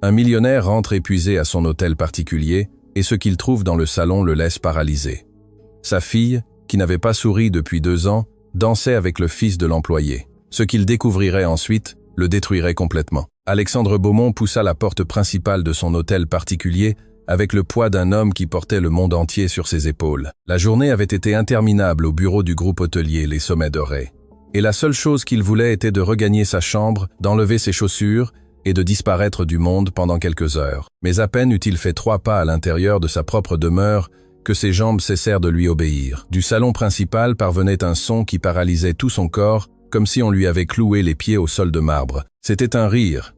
Un millionnaire rentre épuisé à son hôtel particulier et ce qu'il trouve dans le salon le laisse paralysé. Sa fille, qui n'avait pas souri depuis 2 ans, dansait avec le fils de l'employé. Ce qu'il découvrirait ensuite le détruirait complètement. Alexandre Beaumont poussa la porte principale de son hôtel particulier avec le poids d'un homme qui portait le monde entier sur ses épaules. La journée avait été interminable au bureau du groupe hôtelier Les Sommets Dorés. Et la seule chose qu'il voulait était de regagner sa chambre, d'enlever ses chaussures et de disparaître du monde pendant quelques heures. Mais à peine eut-il fait 3 pas à l'intérieur de sa propre demeure que ses jambes cessèrent de lui obéir. Du salon principal parvenait un son qui paralysait tout son corps, comme si on lui avait cloué les pieds au sol de marbre. C'était un rire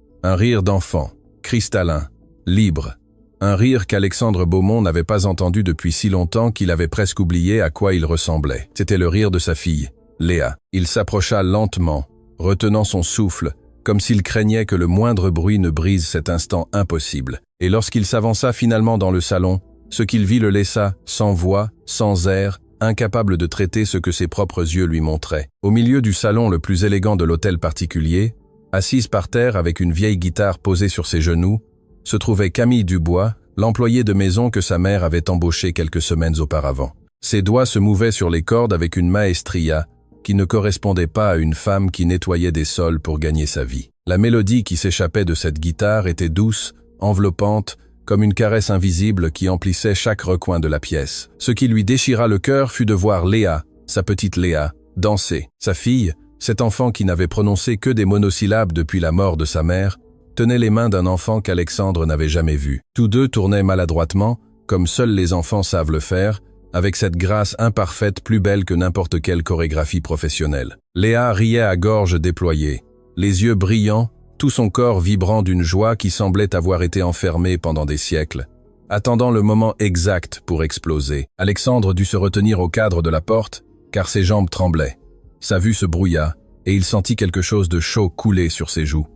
d'enfant, cristallin, libre. Un rire qu'Alexandre Beaumont n'avait pas entendu depuis si longtemps qu'il avait presque oublié à quoi il ressemblait. C'était le rire de sa fille, Léa. Il s'approcha lentement, retenant son souffle, comme s'il craignait que le moindre bruit ne brise cet instant impossible. Et lorsqu'il s'avança finalement dans le salon, ce qu'il vit le laissa, sans voix, sans air, incapable de traiter ce que ses propres yeux lui montraient. Au milieu du salon le plus élégant de l'hôtel particulier, assise par terre avec une vieille guitare posée sur ses genoux, se trouvait Camille Dubois, l'employé de maison que sa mère avait embauché quelques semaines auparavant. Ses doigts se mouvaient sur les cordes avec une maestria qui ne correspondait pas à une femme qui nettoyait des sols pour gagner sa vie. La mélodie qui s'échappait de cette guitare était douce, enveloppante, comme une caresse invisible qui emplissait chaque recoin de la pièce. Ce qui lui déchira le cœur fut de voir Léa, sa petite Léa, danser. Sa fille, cet enfant qui n'avait prononcé que des monosyllabes depuis la mort de sa mère, tenait les mains d'un enfant qu'Alexandre n'avait jamais vu. Tous deux tournaient maladroitement, comme seuls les enfants savent le faire, avec cette grâce imparfaite plus belle que n'importe quelle chorégraphie professionnelle. Léa riait à gorge déployée, les yeux brillants, tout son corps vibrant d'une joie qui semblait avoir été enfermée pendant des siècles, attendant le moment exact pour exploser. Alexandre dut se retenir au cadre de la porte, car ses jambes tremblaient. Sa vue se brouilla, et il sentit quelque chose de chaud couler sur ses joues.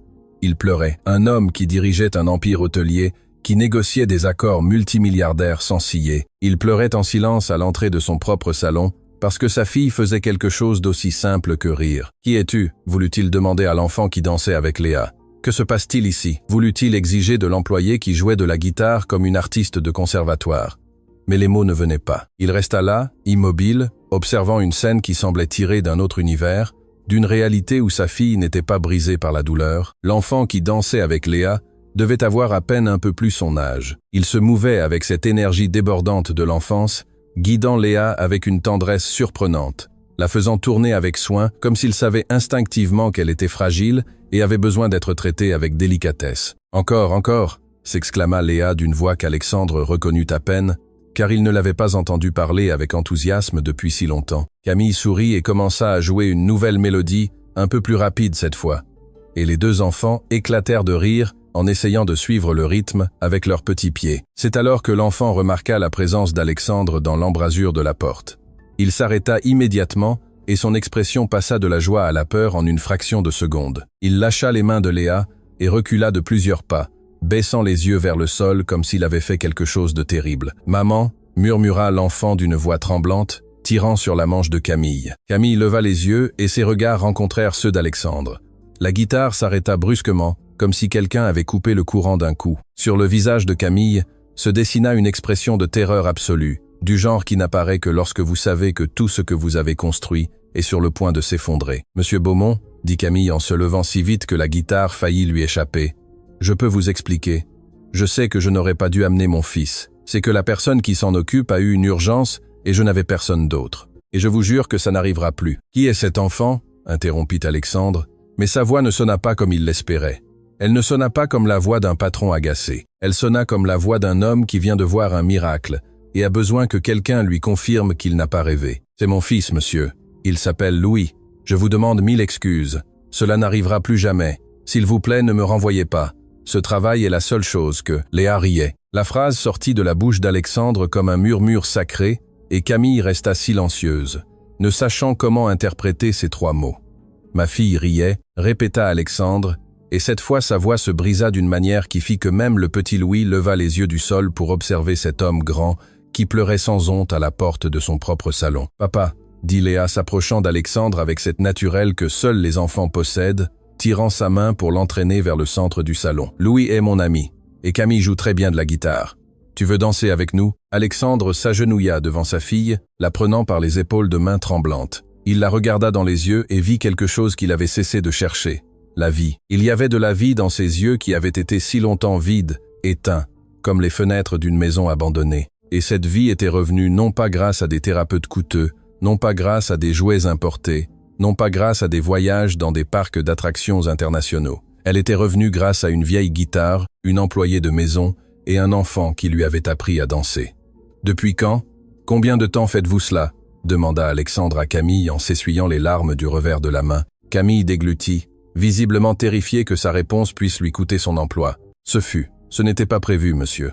Il pleurait. Un homme qui dirigeait un empire hôtelier, qui négociait des accords multimilliardaires sans ciller. Il pleurait en silence à l'entrée de son propre salon, parce que sa fille faisait quelque chose d'aussi simple que rire. « Qui es-tu » voulut-il demander à l'enfant qui dansait avec Léa. « Que se passe-t-il ici » voulut-il exiger de l'employé qui jouait de la guitare comme une artiste de conservatoire. Mais les mots ne venaient pas. Il resta là, immobile, observant une scène qui semblait tirée d'un autre univers, d'une réalité où sa fille n'était pas brisée par la douleur. L'enfant qui dansait avec Léa devait avoir à peine un peu plus son âge. Il se mouvait avec cette énergie débordante de l'enfance, guidant Léa avec une tendresse surprenante, la faisant tourner avec soin, comme s'il savait instinctivement qu'elle était fragile et avait besoin d'être traitée avec délicatesse. « Encore, encore !» s'exclama Léa d'une voix qu'Alexandre reconnut à peine, car il ne l'avait pas entendu parler avec enthousiasme depuis si longtemps. Camille sourit et commença à jouer une nouvelle mélodie, un peu plus rapide cette fois, et les 2 enfants éclatèrent de rire en essayant de suivre le rythme avec leurs petits pieds. C'est alors que l'enfant remarqua la présence d'Alexandre dans l'embrasure de la porte. Il s'arrêta immédiatement et son expression passa de la joie à la peur en une fraction de seconde. Il lâcha les mains de Léa et recula de plusieurs pas, baissant les yeux vers le sol comme s'il avait fait quelque chose de terrible. « Maman » murmura l'enfant d'une voix tremblante, tirant sur la manche de Camille. Camille leva les yeux et ses regards rencontrèrent ceux d'Alexandre. La guitare s'arrêta brusquement, comme si quelqu'un avait coupé le courant d'un coup. Sur le visage de Camille se dessina une expression de terreur absolue, du genre qui n'apparaît que lorsque vous savez que tout ce que vous avez construit est sur le point de s'effondrer. « Monsieur Beaumont » dit Camille en se levant si vite que la guitare faillit lui échapper. « Je peux vous expliquer. Je sais que je n'aurais pas dû amener mon fils. C'est que la personne qui s'en occupe a eu une urgence et je n'avais personne d'autre. Et je vous jure que ça n'arrivera plus. »« Qui est cet enfant » interrompit Alexandre, mais sa voix ne sonna pas comme il l'espérait. Elle ne sonna pas comme la voix d'un patron agacé. Elle sonna comme la voix d'un homme qui vient de voir un miracle et a besoin que quelqu'un lui confirme qu'il n'a pas rêvé. « C'est mon fils, monsieur. Il s'appelle Louis. Je vous demande 1000 excuses. Cela n'arrivera plus jamais. S'il vous plaît, ne me renvoyez pas. Ce travail est la seule chose que... » Léa riait. La phrase sortit de la bouche d'Alexandre comme un murmure sacré et Camille resta silencieuse, ne sachant comment interpréter ces 3 mots. « Ma fille riait » répéta Alexandre, et cette fois sa voix se brisa d'une manière qui fit que même le petit Louis leva les yeux du sol pour observer cet homme grand qui pleurait sans honte à la porte de son propre salon. « Papa » dit Léa s'approchant d'Alexandre avec cette naturelle que seuls les enfants possèdent, tirant sa main pour l'entraîner vers le centre du salon. « Louis est mon ami. Et Camille joue très bien de la guitare. Tu veux danser avec nous » Alexandre s'agenouilla devant sa fille, la prenant par les épaules de main tremblante. Il la regarda dans les yeux et vit quelque chose qu'il avait cessé de chercher. La vie. Il y avait de la vie dans ses yeux qui avaient été si longtemps vides, éteints, comme les fenêtres d'une maison abandonnée. Et cette vie était revenue non pas grâce à des thérapeutes coûteux, non pas grâce à des jouets importés, non pas grâce à des voyages dans des parcs d'attractions internationaux. Elle était revenue grâce à une vieille guitare, une employée de maison et un enfant qui lui avait appris à danser. « Depuis quand ? Combien de temps faites-vous cela ?» demanda Alexandre à Camille en s'essuyant les larmes du revers de la main. Camille déglutit, visiblement terrifiée que sa réponse puisse lui coûter son emploi. « Ce n'était pas prévu, monsieur.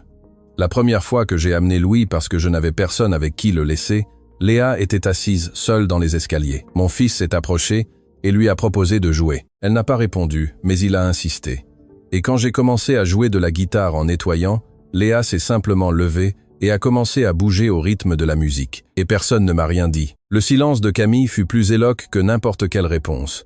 La première fois que j'ai amené Louis parce que je n'avais personne avec qui le laisser, Léa était assise seule dans les escaliers. Mon fils s'est approché et lui a proposé de jouer. Elle n'a pas répondu, mais il a insisté. Et quand j'ai commencé à jouer de la guitare en nettoyant, Léa s'est simplement levée et a commencé à bouger au rythme de la musique. Et personne ne m'a rien dit. Le silence de Camille fut plus éloquent que n'importe quelle réponse.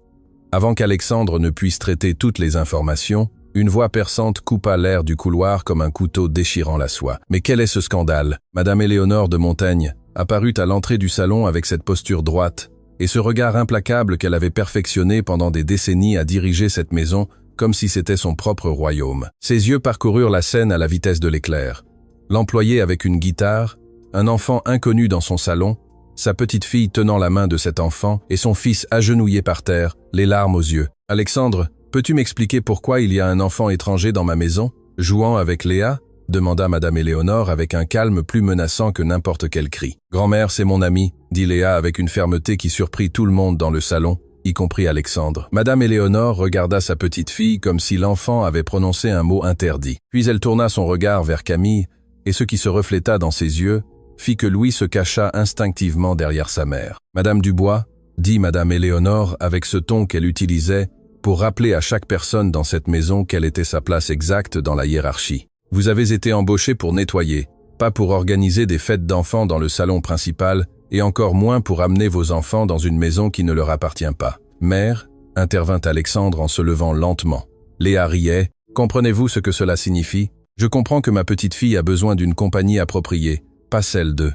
Avant qu'Alexandre ne puisse traiter toutes les informations, une voix perçante coupa l'air du couloir comme un couteau déchirant la soie. Mais quel est ce scandale ? Madame Éléonore de Montaigne apparut à l'entrée du salon avec cette posture droite et ce regard implacable qu'elle avait perfectionné pendant des décennies à diriger cette maison comme si c'était son propre royaume. Ses yeux parcoururent la scène à la vitesse de l'éclair. L'employé avec une guitare, un enfant inconnu dans son salon, sa petite fille tenant la main de cet enfant et son fils agenouillé par terre, les larmes aux yeux. « Alexandre, peux-tu m'expliquer pourquoi il y a un enfant étranger dans ma maison, jouant avec Léa ?» demanda Madame Éléonore avec un calme plus menaçant que n'importe quel cri. « Grand-mère, c'est mon ami » dit Léa avec une fermeté qui surprit tout le monde dans le salon, y compris Alexandre. Madame Éléonore regarda sa petite fille comme si l'enfant avait prononcé un mot interdit. Puis elle tourna son regard vers Camille, et ce qui se refléta dans ses yeux fit que Louis se cacha instinctivement derrière sa mère. « Madame Dubois » dit Madame Éléonore avec ce ton qu'elle utilisait pour rappeler à chaque personne dans cette maison quelle était sa place exacte dans la hiérarchie. « Vous avez été embauchée pour nettoyer, pas pour organiser des fêtes d'enfants dans le salon principal, et encore moins pour amener vos enfants dans une maison qui ne leur appartient pas. »« Mère » intervint Alexandre en se levant lentement. Léa riait. « Comprenez-vous ce que cela signifie ? Je comprends que ma petite fille a besoin d'une compagnie appropriée, pas celle d'eux. »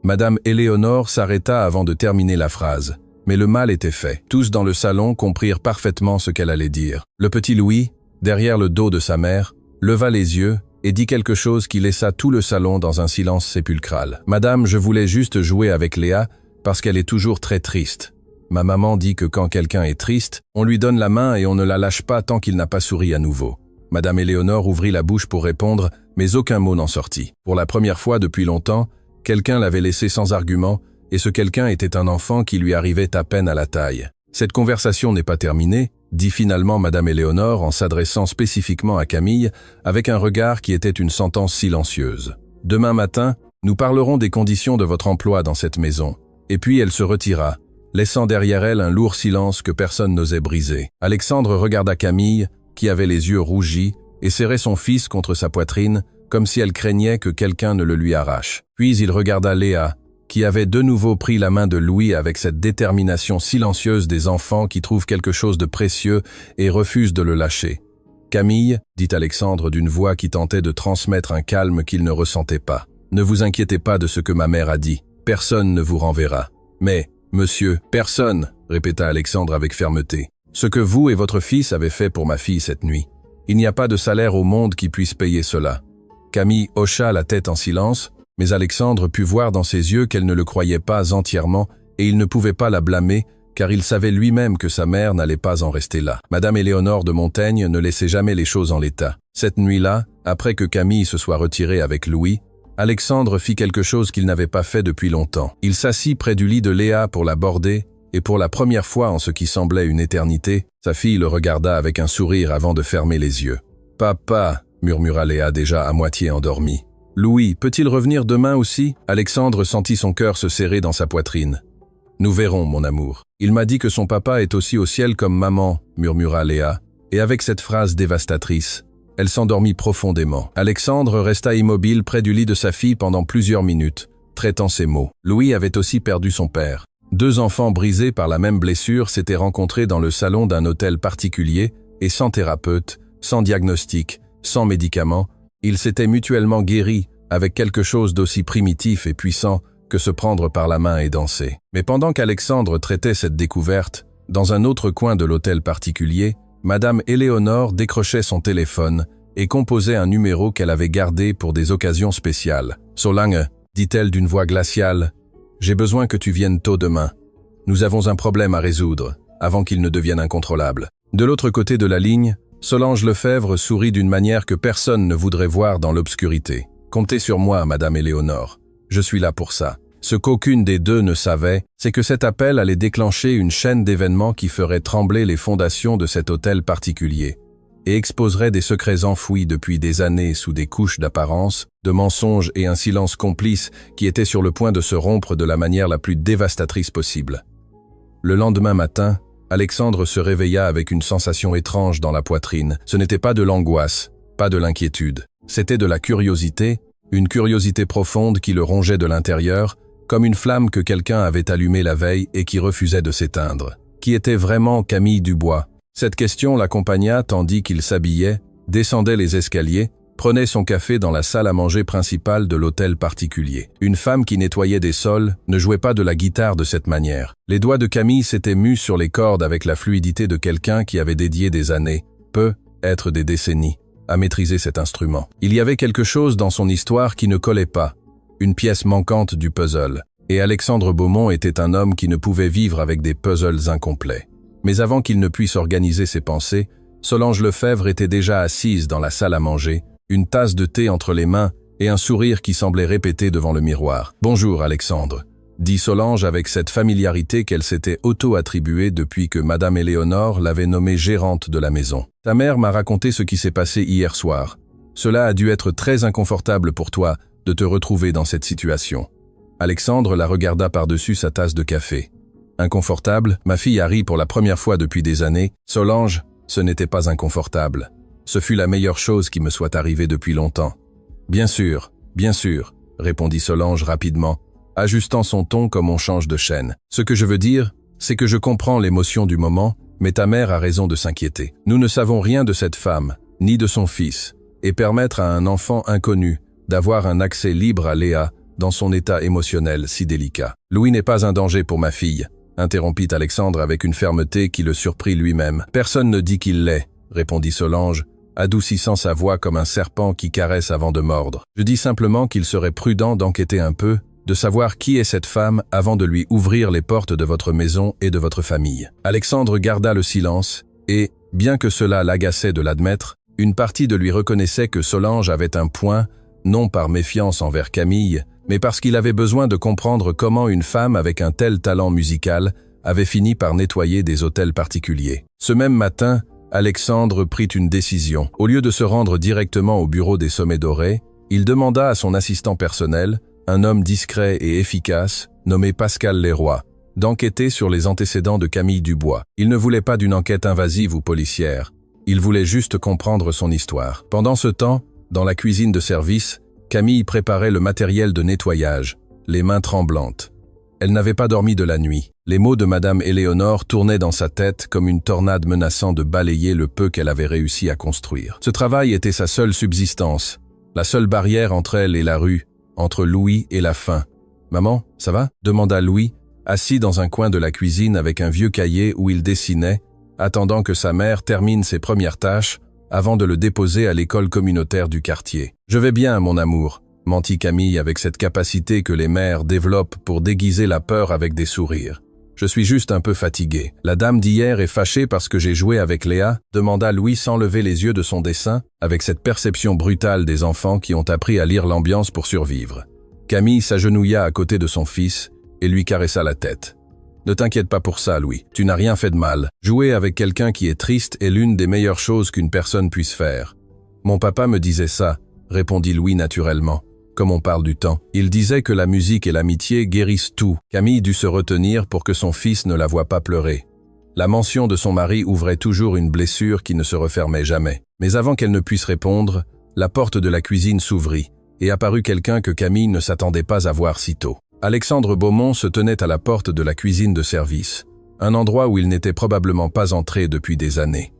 Madame Éléonore s'arrêta avant de terminer la phrase. Mais le mal était fait. Tous dans le salon comprirent parfaitement ce qu'elle allait dire. Le petit Louis, derrière le dos de sa mère, leva les yeux et dit quelque chose qui laissa tout le salon dans un silence sépulcral. « Madame, je voulais juste jouer avec Léa parce qu'elle est toujours très triste. Ma maman dit que quand quelqu'un est triste, on lui donne la main et on ne la lâche pas tant qu'il n'a pas souri à nouveau. » Madame Éléonore ouvrit la bouche pour répondre, mais aucun mot n'en sortit. Pour la première fois depuis longtemps, quelqu'un l'avait laissé sans argument, et ce quelqu'un était un enfant qui lui arrivait à peine à la taille. « Cette conversation n'est pas terminée », dit finalement Madame Éléonore en s'adressant spécifiquement à Camille, avec un regard qui était une sentence silencieuse. « Demain matin, nous parlerons des conditions de votre emploi dans cette maison. » Et puis elle se retira, laissant derrière elle un lourd silence que personne n'osait briser. Alexandre regarda Camille, qui avait les yeux rougis, et serrait son fils contre sa poitrine, comme si elle craignait que quelqu'un ne le lui arrache. Puis il regarda Léa, qui avait de nouveau pris la main de Louis avec cette détermination silencieuse des enfants qui trouvent quelque chose de précieux et refusent de le lâcher. « Camille, » dit Alexandre d'une voix qui tentait de transmettre un calme qu'il ne ressentait pas. « Ne vous inquiétez pas de ce que ma mère a dit. Personne ne vous renverra. »« Mais, monsieur, personne !» répéta Alexandre avec fermeté. « Ce que vous et votre fils avez fait pour ma fille cette nuit. Il n'y a pas de salaire au monde qui puisse payer cela. » Camille hocha la tête en silence, mais Alexandre put voir dans ses yeux qu'elle ne le croyait pas entièrement et il ne pouvait pas la blâmer car il savait lui-même que sa mère n'allait pas en rester là. Madame Éléonore de Montaigne ne laissait jamais les choses en l'état. Cette nuit-là, après que Camille se soit retirée avec Louis, Alexandre fit quelque chose qu'il n'avait pas fait depuis longtemps. Il s'assit près du lit de Léa pour la border et pour la première fois en ce qui semblait une éternité, sa fille le regarda avec un sourire avant de fermer les yeux. « Papa !» murmura Léa déjà à moitié endormie. « Louis, peut-il revenir demain aussi ?» Alexandre sentit son cœur se serrer dans sa poitrine. « Nous verrons, mon amour. Il m'a dit que son papa est aussi au ciel comme maman, » murmura Léa, et avec cette phrase dévastatrice, elle s'endormit profondément. Alexandre resta immobile près du lit de sa fille pendant plusieurs minutes, traitant ces mots. Louis avait aussi perdu son père. 2 enfants brisés par la même blessure s'étaient rencontrés dans le salon d'un hôtel particulier et sans thérapeute, sans diagnostic, sans médicaments, Ils s'étaient mutuellement guéris avec quelque chose d'aussi primitif et puissant que se prendre par la main et danser. Mais pendant qu'Alexandre traitait cette découverte, dans un autre coin de l'hôtel particulier, Madame Éléonore décrochait son téléphone et composait un numéro qu'elle avait gardé pour des occasions spéciales. « Solange », dit-elle d'une voix glaciale, « j'ai besoin que tu viennes tôt demain. Nous avons un problème à résoudre, avant qu'il ne devienne incontrôlable. » De l'autre côté de la ligne, Solange Lefebvre sourit d'une manière que personne ne voudrait voir dans l'obscurité. « Comptez sur moi, Madame Éléonore. Je suis là pour ça. » Ce qu'aucune des deux ne savait, c'est que cet appel allait déclencher une chaîne d'événements qui ferait trembler les fondations de cet hôtel particulier et exposerait des secrets enfouis depuis des années sous des couches d'apparence, de mensonges et un silence complice qui était sur le point de se rompre de la manière la plus dévastatrice possible. Le lendemain matin, Alexandre se réveilla avec une sensation étrange dans la poitrine. Ce n'était pas de l'angoisse, pas de l'inquiétude. C'était de la curiosité, une curiosité profonde qui le rongeait de l'intérieur, comme une flamme que quelqu'un avait allumée la veille et qui refusait de s'éteindre. Qui était vraiment Camille Dubois? Cette question l'accompagna tandis qu'il s'habillait, descendait les escaliers, prenait son café dans la salle à manger principale de l'hôtel particulier. Une femme qui nettoyait des sols ne jouait pas de la guitare de cette manière. Les doigts de Camille s'étaient mus sur les cordes avec la fluidité de quelqu'un qui avait dédié des années, peut-être des décennies, à maîtriser cet instrument. Il y avait quelque chose dans son histoire qui ne collait pas, une pièce manquante du puzzle. Et Alexandre Beaumont était un homme qui ne pouvait vivre avec des puzzles incomplets. Mais avant qu'il ne puisse organiser ses pensées, Solange Lefebvre était déjà assise dans la salle à manger, une tasse de thé entre les mains et un sourire qui semblait répéter devant le miroir. « Bonjour Alexandre », dit Solange avec cette familiarité qu'elle s'était auto-attribuée depuis que Madame Éléonore l'avait nommée gérante de la maison. « Ta mère m'a raconté ce qui s'est passé hier soir. Cela a dû être très inconfortable pour toi de te retrouver dans cette situation. » Alexandre la regarda par-dessus sa tasse de café. « Inconfortable ?» Ma fille a ri pour la première fois depuis des années. « Solange, ce n'était pas inconfortable. Ce fut la meilleure chose qui me soit arrivée depuis longtemps. »« bien sûr, répondit Solange rapidement, ajustant son ton comme on change de chaîne. « Ce que je veux dire, c'est que je comprends l'émotion du moment, mais ta mère a raison de s'inquiéter. Nous ne savons rien de cette femme, ni de son fils, et permettre à un enfant inconnu d'avoir un accès libre à Léa dans son état émotionnel si délicat. Louis n'est pas un danger pour ma fille, interrompit Alexandre avec une fermeté qui le surprit lui-même. Personne ne dit qu'il l'est, répondit Solange, adoucissant sa voix comme un serpent qui caresse avant de mordre. Je dis simplement qu'il serait prudent d'enquêter un peu, de savoir qui est cette femme avant de lui ouvrir les portes de votre maison et de votre famille. Alexandre garda le silence et, bien que cela l'agaçait de l'admettre, une partie de lui reconnaissait que Solange avait un point, non par méfiance envers Camille, mais parce qu'il avait besoin de comprendre comment une femme avec un tel talent musical avait fini par nettoyer des hôtels particuliers. Ce même matin, Alexandre prit une décision. Au lieu de se rendre directement au bureau des Sommets Dorés, il demanda à son assistant personnel, un homme discret et efficace, nommé Pascal Leroy, d'enquêter sur les antécédents de Camille Dubois. Il ne voulait pas d'une enquête invasive ou policière. Il voulait juste comprendre son histoire. Pendant ce temps, dans la cuisine de service, Camille préparait le matériel de nettoyage, les mains tremblantes. Elle n'avait pas dormi de la nuit. Les mots de Madame Éléonore tournaient dans sa tête comme une tornade menaçant de balayer le peu qu'elle avait réussi à construire. Ce travail était sa seule subsistance, la seule barrière entre elle et la rue, entre Louis et la faim. « Maman, ça va ?» demanda Louis, assis dans un coin de la cuisine avec un vieux cahier où il dessinait, attendant que sa mère termine ses premières tâches avant de le déposer à l'école communautaire du quartier. « Je vais bien, mon amour », mentit Camille avec cette capacité que les mères développent pour déguiser la peur avec des sourires. « Je suis juste un peu fatigué. La dame d'hier est fâchée parce que j'ai joué avec Léa ?» demanda Louis sans lever les yeux de son dessin, avec cette perception brutale des enfants qui ont appris à lire l'ambiance pour survivre. Camille s'agenouilla à côté de son fils et lui caressa la tête. « Ne t'inquiète pas pour ça, Louis. Tu n'as rien fait de mal. Jouer avec quelqu'un qui est triste est l'une des meilleures choses qu'une personne puisse faire. »« Mon papa me disait ça, » répondit Louis naturellement. Comme on parle du temps. Il disait que la musique et l'amitié guérissent tout. Camille dut se retenir pour que son fils ne la voie pas pleurer. La mention de son mari ouvrait toujours une blessure qui ne se refermait jamais. Mais avant qu'elle ne puisse répondre, la porte de la cuisine s'ouvrit et apparut quelqu'un que Camille ne s'attendait pas à voir si tôt. Alexandre Beaumont se tenait à la porte de la cuisine de service, un endroit où il n'était probablement pas entré depuis des années.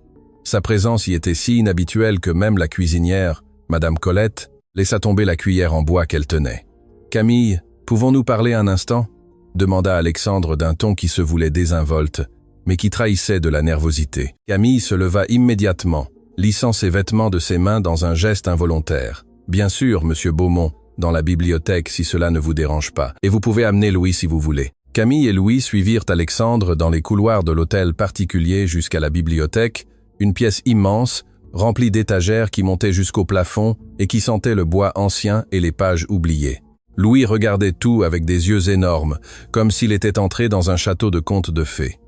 Sa présence y était si inhabituelle que même la cuisinière, Madame Colette laissa tomber la cuillère en bois qu'elle tenait. « Camille, pouvons-nous parler un instant ?» demanda Alexandre d'un ton qui se voulait désinvolte, mais qui trahissait de la nervosité. Camille se leva immédiatement, lissant ses vêtements de ses mains dans un geste involontaire. « Bien sûr, monsieur Beaumont, dans la bibliothèque si cela ne vous dérange pas, et vous pouvez amener Louis si vous voulez. » Camille et Louis suivirent Alexandre dans les couloirs de l'hôtel particulier jusqu'à la bibliothèque, une pièce immense, remplie d'étagères qui montaient jusqu'au plafond et qui sentait le bois ancien et les pages oubliées. Louis regardait tout avec des yeux énormes, comme s'il était entré dans un château de contes de fées.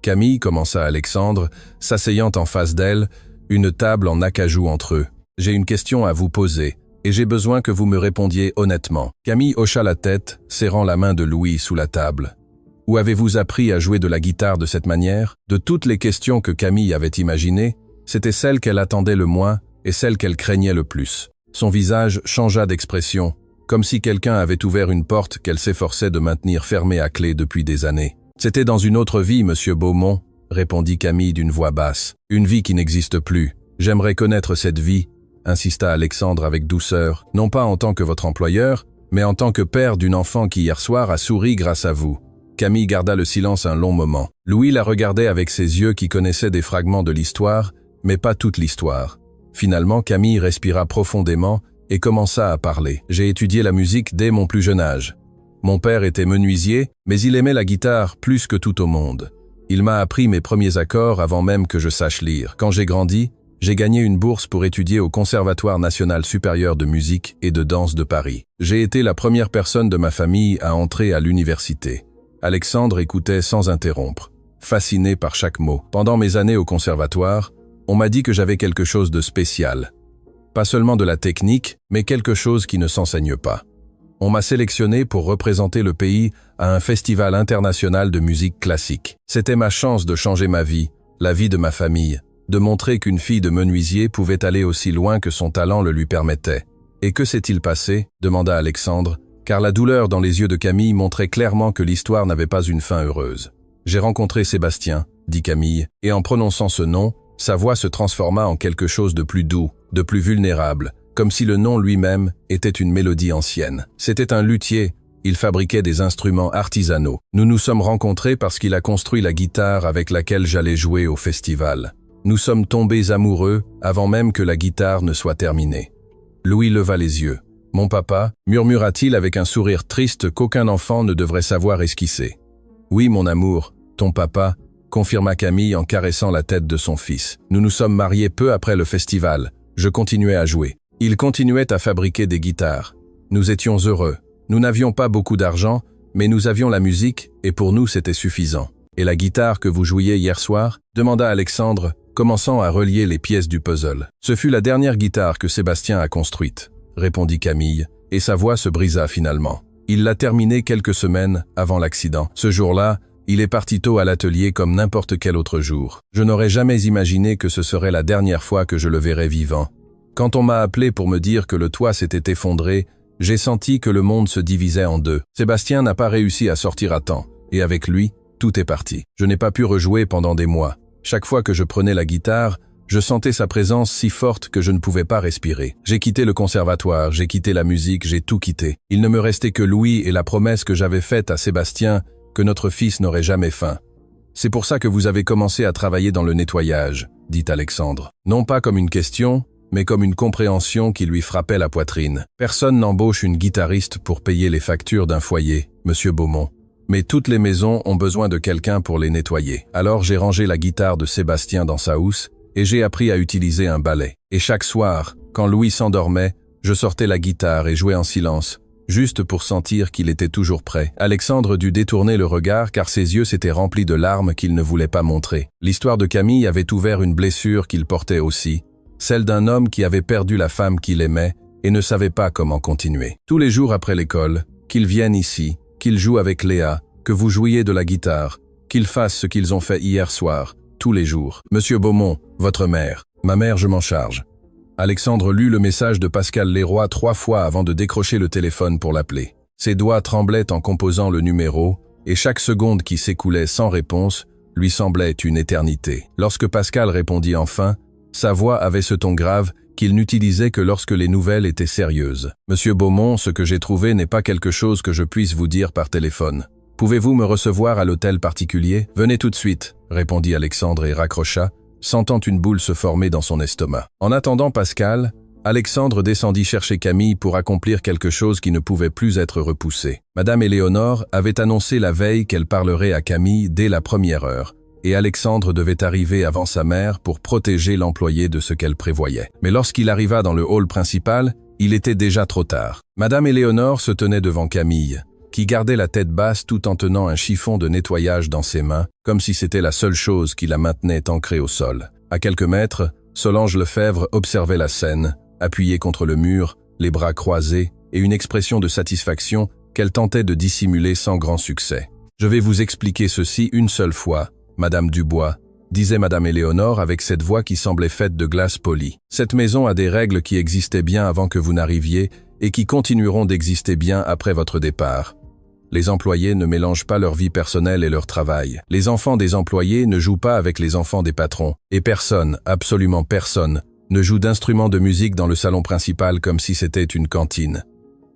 Camille, commença Alexandre, s'asseyant en face d'elle, une table en acajou entre eux. « J'ai une question à vous poser, et j'ai besoin que vous me répondiez honnêtement. » Camille hocha la tête, serrant la main de Louis sous la table. « Où avez-vous appris à jouer de la guitare de cette manière ?» De toutes les questions que Camille avait imaginées, c'était celle qu'elle attendait le moins et celle qu'elle craignait le plus. Son visage changea d'expression, comme si quelqu'un avait ouvert une porte qu'elle s'efforçait de maintenir fermée à clé depuis des années. « C'était dans une autre vie, monsieur Beaumont, » répondit Camille d'une voix basse. « Une vie qui n'existe plus. J'aimerais connaître cette vie, » insista Alexandre avec douceur, « non pas en tant que votre employeur, mais en tant que père d'une enfant qui hier soir a souri grâce à vous. » Camille garda le silence un long moment. Louis la regardait avec ses yeux qui connaissaient des fragments de l'histoire, mais pas toute l'histoire. Finalement, Camille respira profondément et commença à parler. « J'ai étudié la musique dès mon plus jeune âge. Mon père était menuisier, mais il aimait la guitare plus que tout au monde. Il m'a appris mes premiers accords avant même que je sache lire. Quand j'ai grandi, j'ai gagné une bourse pour étudier au Conservatoire national supérieur de musique et de danse de Paris. J'ai été la première personne de ma famille à entrer à l'université. » Alexandre écoutait sans interrompre, fasciné par chaque mot. « Pendant mes années au conservatoire, on m'a dit que j'avais quelque chose de spécial. Pas seulement de la technique, mais quelque chose qui ne s'enseigne pas. On m'a sélectionné pour représenter le pays à un festival international de musique classique. C'était ma chance de changer ma vie, la vie de ma famille, de montrer qu'une fille de menuisier pouvait aller aussi loin que son talent le lui permettait. Et que s'est-il passé ? Demanda Alexandre, car la douleur dans les yeux de Camille montrait clairement que l'histoire n'avait pas une fin heureuse. J'ai rencontré Sébastien, dit Camille, et en prononçant ce nom, sa voix se transforma en quelque chose de plus doux, de plus vulnérable, comme si le nom lui-même était une mélodie ancienne. C'était un luthier, il fabriquait des instruments artisanaux. Nous nous sommes rencontrés parce qu'il a construit la guitare avec laquelle j'allais jouer au festival. Nous sommes tombés amoureux avant même que la guitare ne soit terminée. Louis leva les yeux. « Mon papa » murmura-t-il avec un sourire triste qu'aucun enfant ne devrait savoir esquisser. « Oui, mon amour, ton papa » confirma Camille en caressant la tête de son fils. « Nous nous sommes mariés peu après le festival. Je continuais à jouer. Il continuait à fabriquer des guitares. Nous étions heureux. Nous n'avions pas beaucoup d'argent, mais nous avions la musique et pour nous c'était suffisant. Et la guitare que vous jouiez hier soir ?» demanda Alexandre, commençant à relier les pièces du puzzle. « Ce fut la dernière guitare que Sébastien a construite, » répondit Camille, et sa voix se brisa finalement. Il l'a terminée quelques semaines avant l'accident. Ce jour-là, il est parti tôt à l'atelier comme n'importe quel autre jour. Je n'aurais jamais imaginé que ce serait la dernière fois que je le verrais vivant. Quand on m'a appelé pour me dire que le toit s'était effondré, j'ai senti que le monde se divisait en deux. Sébastien n'a pas réussi à sortir à temps, et avec lui, tout est parti. Je n'ai pas pu rejouer pendant des mois. Chaque fois que je prenais la guitare, je sentais sa présence si forte que je ne pouvais pas respirer. J'ai quitté le conservatoire, j'ai quitté la musique, j'ai tout quitté. Il ne me restait que Louis et la promesse que j'avais faite à Sébastien que notre fils n'aurait jamais faim. C'est pour ça que vous avez commencé à travailler dans le nettoyage, dit Alexandre. Non pas comme une question, mais comme une compréhension qui lui frappait la poitrine. Personne n'embauche une guitariste pour payer les factures d'un foyer, monsieur Beaumont. Mais toutes les maisons ont besoin de quelqu'un pour les nettoyer. Alors j'ai rangé la guitare de Sébastien dans sa housse et j'ai appris à utiliser un balai. Et chaque soir, quand Louis s'endormait, je sortais la guitare et jouais en silence, juste pour sentir qu'il était toujours prêt. Alexandre dut détourner le regard car ses yeux s'étaient remplis de larmes qu'il ne voulait pas montrer. L'histoire de Camille avait ouvert une blessure qu'il portait aussi, celle d'un homme qui avait perdu la femme qu'il aimait et ne savait pas comment continuer. Tous les jours après l'école, qu'ils viennent ici, qu'ils jouent avec Léa, que vous jouiez de la guitare, qu'ils fassent ce qu'ils ont fait hier soir, tous les jours. Monsieur Beaumont, votre mère. Ma mère, je m'en charge. Alexandre lut le message de Pascal Leroy 3 fois avant de décrocher le téléphone pour l'appeler. Ses doigts tremblaient en composant le numéro, et chaque seconde qui s'écoulait sans réponse lui semblait une éternité. Lorsque Pascal répondit enfin, sa voix avait ce ton grave qu'il n'utilisait que lorsque les nouvelles étaient sérieuses. « Monsieur Beaumont, ce que j'ai trouvé n'est pas quelque chose que je puisse vous dire par téléphone. Pouvez-vous me recevoir à l'hôtel particulier ? Venez tout de suite, répondit Alexandre et raccrocha, sentant une boule se former dans son estomac. En attendant Pascal, Alexandre descendit chercher Camille pour accomplir quelque chose qui ne pouvait plus être repoussé. Madame Éléonore avait annoncé la veille qu'elle parlerait à Camille dès la première heure, et Alexandre devait arriver avant sa mère pour protéger l'employé de ce qu'elle prévoyait. Mais lorsqu'il arriva dans le hall principal, il était déjà trop tard. Madame Éléonore se tenait devant Camille, qui gardait la tête basse tout en tenant un chiffon de nettoyage dans ses mains, comme si c'était la seule chose qui la maintenait ancrée au sol. À quelques mètres, Solange Lefebvre observait la scène, appuyée contre le mur, les bras croisés et une expression de satisfaction qu'elle tentait de dissimuler sans grand succès. « Je vais vous expliquer ceci une seule fois, Madame Dubois », disait Madame Éléonore avec cette voix qui semblait faite de glace polie. « Cette maison a des règles qui existaient bien avant que vous n'arriviez et qui continueront d'exister bien après votre départ. Les employés ne mélangent pas leur vie personnelle et leur travail. Les enfants des employés ne jouent pas avec les enfants des patrons. Et personne, absolument personne, ne joue d'instruments de musique dans le salon principal comme si c'était une cantine.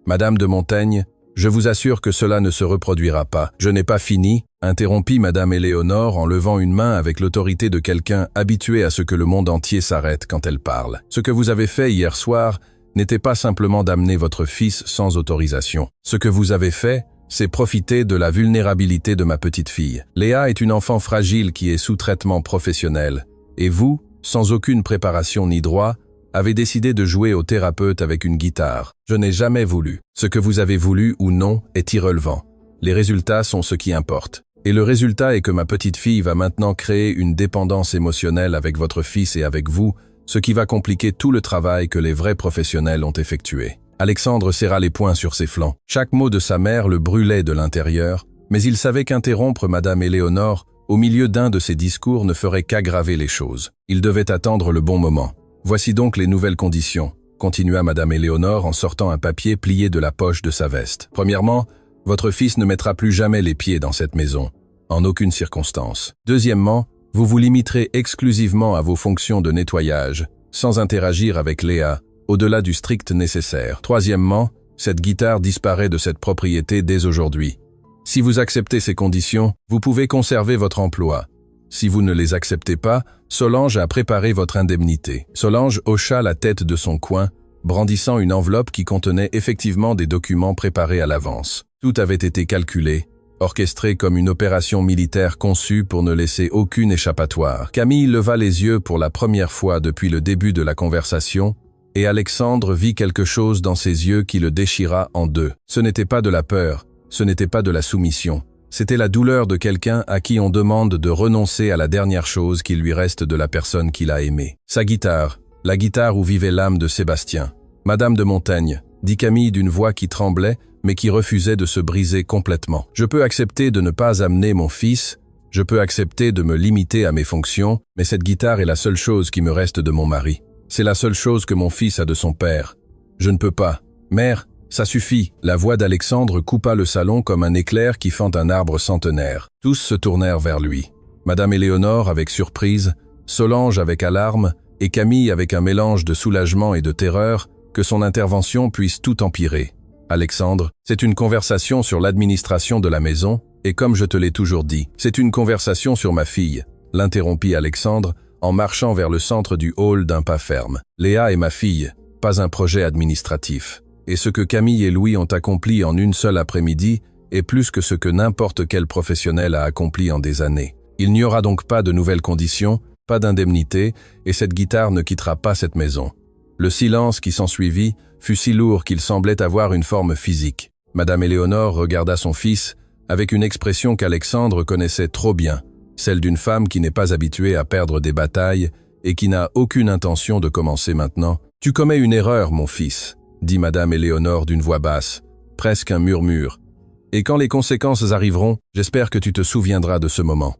Madame de Montaigne, je vous assure que cela ne se reproduira pas. Je n'ai pas fini, interrompit Madame Éléonore en levant une main avec l'autorité de quelqu'un habitué à ce que le monde entier s'arrête quand elle parle. Ce que vous avez fait hier soir n'était pas simplement d'amener votre fils sans autorisation. Ce que vous avez fait, c'est profiter de la vulnérabilité de ma petite fille. Léa est une enfant fragile qui est sous traitement professionnel. Et vous, sans aucune préparation ni droit, avez décidé de jouer au thérapeute avec une guitare. Je n'ai jamais voulu. Ce que vous avez voulu ou non est irrelevant. Les résultats sont ce qui importe. Et le résultat est que ma petite fille va maintenant créer une dépendance émotionnelle avec votre fils et avec vous, ce qui va compliquer tout le travail que les vrais professionnels ont effectué. Alexandre serra les poings sur ses flancs. Chaque mot de sa mère le brûlait de l'intérieur, mais il savait qu'interrompre Madame Éléonore au milieu d'un de ses discours ne ferait qu'aggraver les choses. Il devait attendre le bon moment. Voici donc les nouvelles conditions, continua Madame Éléonore en sortant un papier plié de la poche de sa veste. Premièrement, votre fils ne mettra plus jamais les pieds dans cette maison, en aucune circonstance. Deuxièmement, vous vous limiterez exclusivement à vos fonctions de nettoyage, sans interagir avec Léa, au-delà du strict nécessaire. Troisièmement, cette guitare disparaît de cette propriété dès aujourd'hui. Si vous acceptez ces conditions, vous pouvez conserver votre emploi. Si vous ne les acceptez pas, Solange a préparé votre indemnité. Solange hocha la tête de son coin, brandissant une enveloppe qui contenait effectivement des documents préparés à l'avance. Tout avait été calculé, orchestré comme une opération militaire conçue pour ne laisser aucune échappatoire. Camille leva les yeux pour la première fois depuis le début de la conversation, et Alexandre vit quelque chose dans ses yeux qui le déchira en deux. Ce n'était pas de la peur, ce n'était pas de la soumission. C'était la douleur de quelqu'un à qui on demande de renoncer à la dernière chose qui lui reste de la personne qu'il a aimée. Sa guitare, la guitare où vivait l'âme de Sébastien. Madame de Montaigne, dit Camille d'une voix qui tremblait, mais qui refusait de se briser complètement. Je peux accepter de ne pas amener mon fils, je peux accepter de me limiter à mes fonctions, mais cette guitare est la seule chose qui me reste de mon mari. C'est la seule chose que mon fils a de son père. Je ne peux pas. Mère, ça suffit. La voix d'Alexandre coupa le salon comme un éclair qui fend un arbre centenaire. Tous se tournèrent vers lui. Madame Éléonore avec surprise, Solange avec alarme et Camille avec un mélange de soulagement et de terreur, que son intervention puisse tout empirer. Alexandre, c'est une conversation sur l'administration de la maison, et comme je te l'ai toujours dit, c'est une conversation sur ma fille, l'interrompit Alexandre, en marchant vers le centre du hall d'un pas ferme. Léa est ma fille, pas un projet administratif. Et ce que Camille et Louis ont accompli en une seule après-midi est plus que ce que n'importe quel professionnel a accompli en des années. Il n'y aura donc pas de nouvelles conditions, pas d'indemnité, et cette guitare ne quittera pas cette maison. Le silence qui s'ensuivit fut si lourd qu'il semblait avoir une forme physique. Madame Éléonore regarda son fils avec une expression qu'Alexandre connaissait trop bien, celle d'une femme qui n'est pas habituée à perdre des batailles et qui n'a aucune intention de commencer maintenant. « Tu commets une erreur, mon fils », dit Madame Éléonore d'une voix basse, presque un murmure. « Et quand les conséquences arriveront, j'espère que tu te souviendras de ce moment. »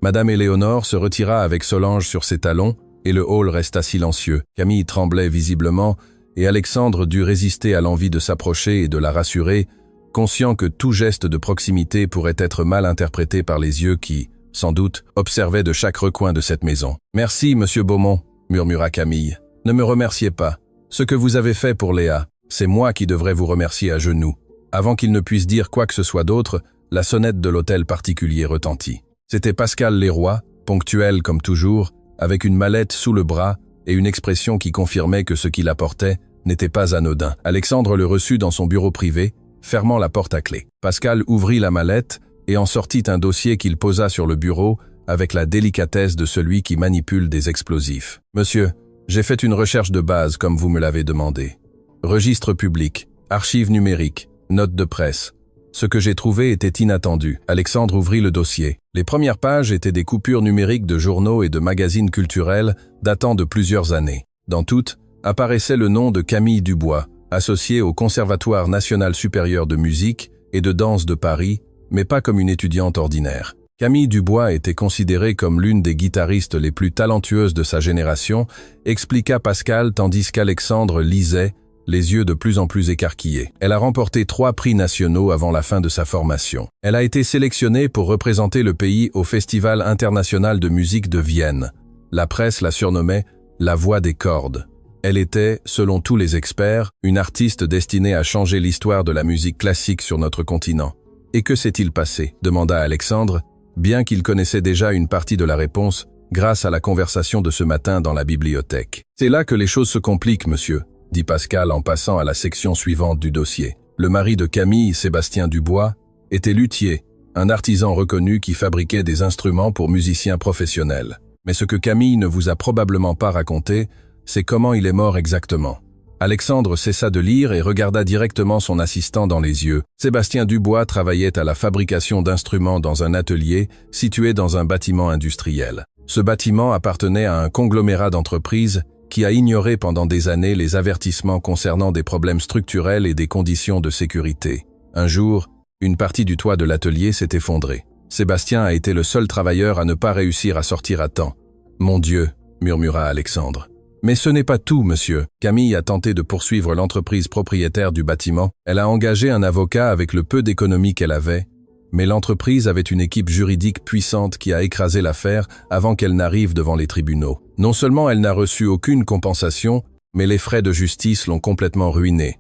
Madame Éléonore se retira avec Solange sur ses talons et le hall resta silencieux. Camille tremblait visiblement et Alexandre dut résister à l'envie de s'approcher et de la rassurer, conscient que tout geste de proximité pourrait être mal interprété par les yeux qui, sans doute, observaient de chaque recoin de cette maison. « Merci, monsieur Beaumont », murmura Camille. Ne me remerciez pas. Ce que vous avez fait pour Léa, c'est moi qui devrais vous remercier à genoux. » Avant qu'il ne puisse dire quoi que ce soit d'autre, la sonnette de l'hôtel particulier retentit. C'était Pascal Leroy, ponctuel comme toujours, avec une mallette sous le bras et une expression qui confirmait que ce qu'il apportait n'était pas anodin. Alexandre le reçut dans son bureau privé, fermant la porte à clé. Pascal ouvrit la mallette et en sortit un dossier qu'il posa sur le bureau avec la délicatesse de celui qui manipule des explosifs. « Monsieur, j'ai fait une recherche de base comme vous me l'avez demandé. Registre public, archives numériques, notes de presse. Ce que j'ai trouvé était inattendu. » Alexandre ouvrit le dossier. Les premières pages étaient des coupures numériques de journaux et de magazines culturels datant de plusieurs années. Dans toutes, apparaissait le nom de Camille Dubois, associée au Conservatoire national supérieur de musique et de danse de Paris, mais pas comme une étudiante ordinaire. Camille Dubois était considérée comme l'une des guitaristes les plus talentueuses de sa génération, expliqua Pascal tandis qu'Alexandre lisait, les yeux de plus en plus écarquillés. Elle a remporté 3 prix nationaux avant la fin de sa formation. Elle a été sélectionnée pour représenter le pays au Festival international de musique de Vienne. La presse la surnommait « la voix des cordes ». Elle était, selon tous les experts, une artiste destinée à changer l'histoire de la musique classique sur notre continent. « Et que s'est-il passé ?» demanda Alexandre, bien qu'il connaissait déjà une partie de la réponse grâce à la conversation de ce matin dans la bibliothèque. « C'est là que les choses se compliquent, monsieur », dit Pascal en passant à la section suivante du dossier. Le mari de Camille, Sébastien Dubois, était luthier, un artisan reconnu qui fabriquait des instruments pour musiciens professionnels. Mais ce que Camille ne vous a probablement pas raconté, c'est comment il est mort exactement. Alexandre cessa de lire et regarda directement son assistant dans les yeux. Sébastien Dubois travaillait à la fabrication d'instruments dans un atelier situé dans un bâtiment industriel. Ce bâtiment appartenait à un conglomérat d'entreprises qui a ignoré pendant des années les avertissements concernant des problèmes structurels et des conditions de sécurité. Un jour, une partie du toit de l'atelier s'est effondrée. Sébastien a été le seul travailleur à ne pas réussir à sortir à temps. « Mon Dieu !» murmura Alexandre. « Mais ce n'est pas tout, monsieur. » Camille a tenté de poursuivre l'entreprise propriétaire du bâtiment. Elle a engagé un avocat avec le peu d'économie qu'elle avait, mais l'entreprise avait une équipe juridique puissante qui a écrasé l'affaire avant qu'elle n'arrive devant les tribunaux. Non seulement elle n'a reçu aucune compensation, mais les frais de justice l'ont complètement ruinée.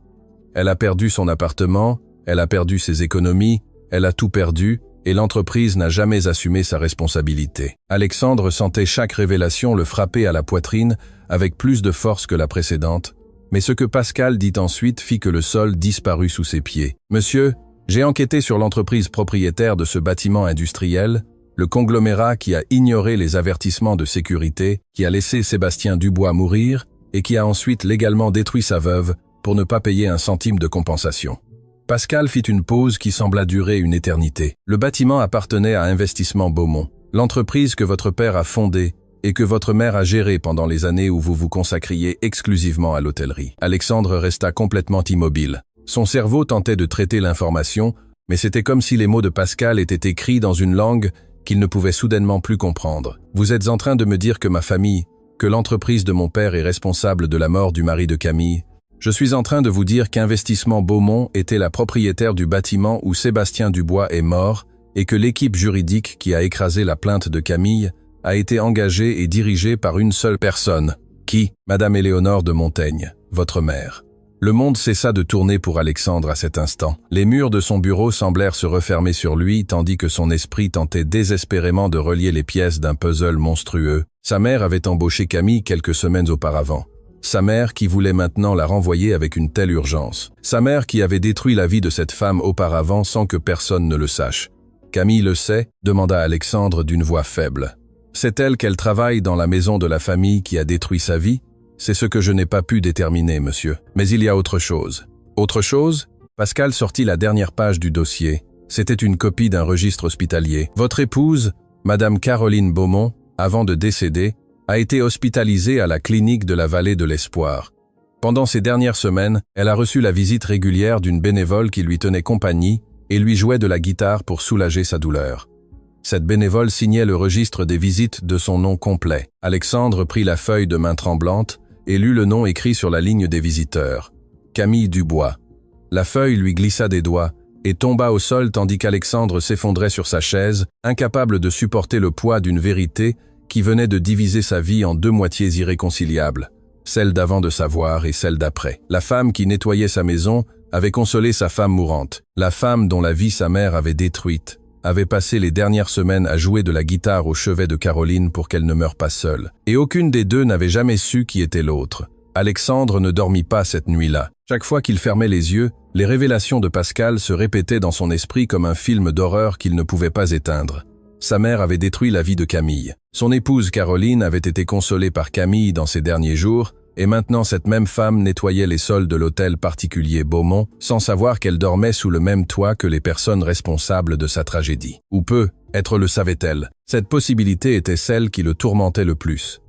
Elle a perdu son appartement, elle a perdu ses économies, elle a tout perdu, et l'entreprise n'a jamais assumé sa responsabilité. Alexandre sentait chaque révélation le frapper à la poitrine avec plus de force que la précédente, mais ce que Pascal dit ensuite fit que le sol disparut sous ses pieds. « Monsieur, j'ai enquêté sur l'entreprise propriétaire de ce bâtiment industriel, le conglomérat qui a ignoré les avertissements de sécurité, qui a laissé Sébastien Dubois mourir et qui a ensuite légalement détruit sa veuve pour ne pas payer un centime de compensation. » Pascal fit une pause qui sembla durer une éternité. Le bâtiment appartenait à Investissement Beaumont, l'entreprise que votre père a fondée et que votre mère a gérée pendant les années où vous vous consacriez exclusivement à l'hôtellerie. Alexandre resta complètement immobile. Son cerveau tentait de traiter l'information, mais c'était comme si les mots de Pascal étaient écrits dans une langue qu'il ne pouvait soudainement plus comprendre. « Vous êtes en train de me dire que ma famille, que l'entreprise de mon père est responsable de la mort du mari de Camille. Je suis en train de vous dire qu'Investissement Beaumont était la propriétaire du bâtiment où Sébastien Dubois est mort et que l'équipe juridique qui a écrasé la plainte de Camille a été engagée et dirigée par une seule personne. Qui ? Madame Éléonore de Montaigne, votre mère. » Le monde cessa de tourner pour Alexandre à cet instant. Les murs de son bureau semblèrent se refermer sur lui tandis que son esprit tentait désespérément de relier les pièces d'un puzzle monstrueux. Sa mère avait embauché Camille quelques semaines auparavant. Sa mère qui voulait maintenant la renvoyer avec une telle urgence. Sa mère qui avait détruit la vie de cette femme auparavant sans que personne ne le sache. « Camille le sait ?» demanda Alexandre d'une voix faible. « C'est elle qu'elle travaille dans la maison de la famille qui a détruit sa vie ? C'est ce que je n'ai pas pu déterminer, monsieur. Mais il y a autre chose. » « Autre chose ?» Pascal sortit la dernière page du dossier. C'était une copie d'un registre hospitalier. « Votre épouse, Madame Caroline Beaumont, avant de décéder, a été hospitalisée à la clinique de la Vallée de l'Espoir. Pendant ces dernières semaines, elle a reçu la visite régulière d'une bénévole qui lui tenait compagnie et lui jouait de la guitare pour soulager sa douleur. Cette bénévole signait le registre des visites de son nom complet. Alexandre prit la feuille de main tremblante et lut le nom écrit sur la ligne des visiteurs. Camille Dubois. La feuille lui glissa des doigts et tomba au sol tandis qu'Alexandre s'effondrait sur sa chaise, incapable de supporter le poids d'une vérité qui venait de diviser sa vie en deux moitiés irréconciliables. celle d'avant de savoir et celle d'après. La femme qui nettoyait sa maison avait consolé sa femme mourante. La femme dont la vie sa mère avait détruite avait passé les dernières semaines à jouer de la guitare au chevet de Caroline pour qu'elle ne meure pas seule. Et aucune des deux n'avait jamais su qui était l'autre. Alexandre ne dormit pas cette nuit-là. Chaque fois qu'il fermait les yeux, les révélations de Pascal se répétaient dans son esprit comme un film d'horreur qu'il ne pouvait pas éteindre. Sa mère avait détruit la vie de Camille. Son épouse Caroline avait été consolée par Camille dans ses derniers jours, et maintenant cette même femme nettoyait les sols de l'hôtel particulier Beaumont, sans savoir qu'elle dormait sous le même toit que les personnes responsables de sa tragédie. Ou peut-être le savait-elle. Cette possibilité était celle qui le tourmentait le plus.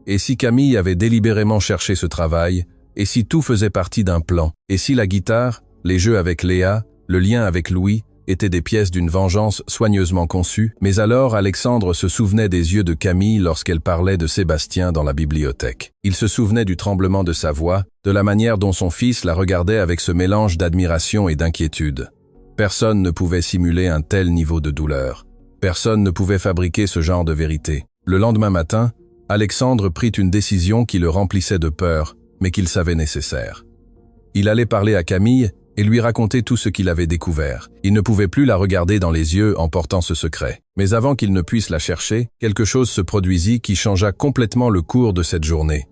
Et si Camille avait délibérément cherché ce travail, et si tout faisait partie d'un plan, et si la guitare, les jeux avec Léa, le lien avec Louis, étaient des pièces d'une vengeance soigneusement conçue, mais alors Alexandre se souvenait des yeux de Camille lorsqu'elle parlait de Sébastien dans la bibliothèque. Il se souvenait du tremblement de sa voix, de la manière dont son fils la regardait avec ce mélange d'admiration et d'inquiétude. Personne ne pouvait simuler un tel niveau de douleur. Personne ne pouvait fabriquer ce genre de vérité. Le lendemain matin, Alexandre prit une décision qui le remplissait de peur, mais qu'il savait nécessaire. Il allait parler à Camille et lui raconter tout ce qu'il avait découvert. Il ne pouvait plus la regarder dans les yeux en portant ce secret. Mais avant qu'il ne puisse la chercher, quelque chose se produisit qui changea complètement le cours de cette journée.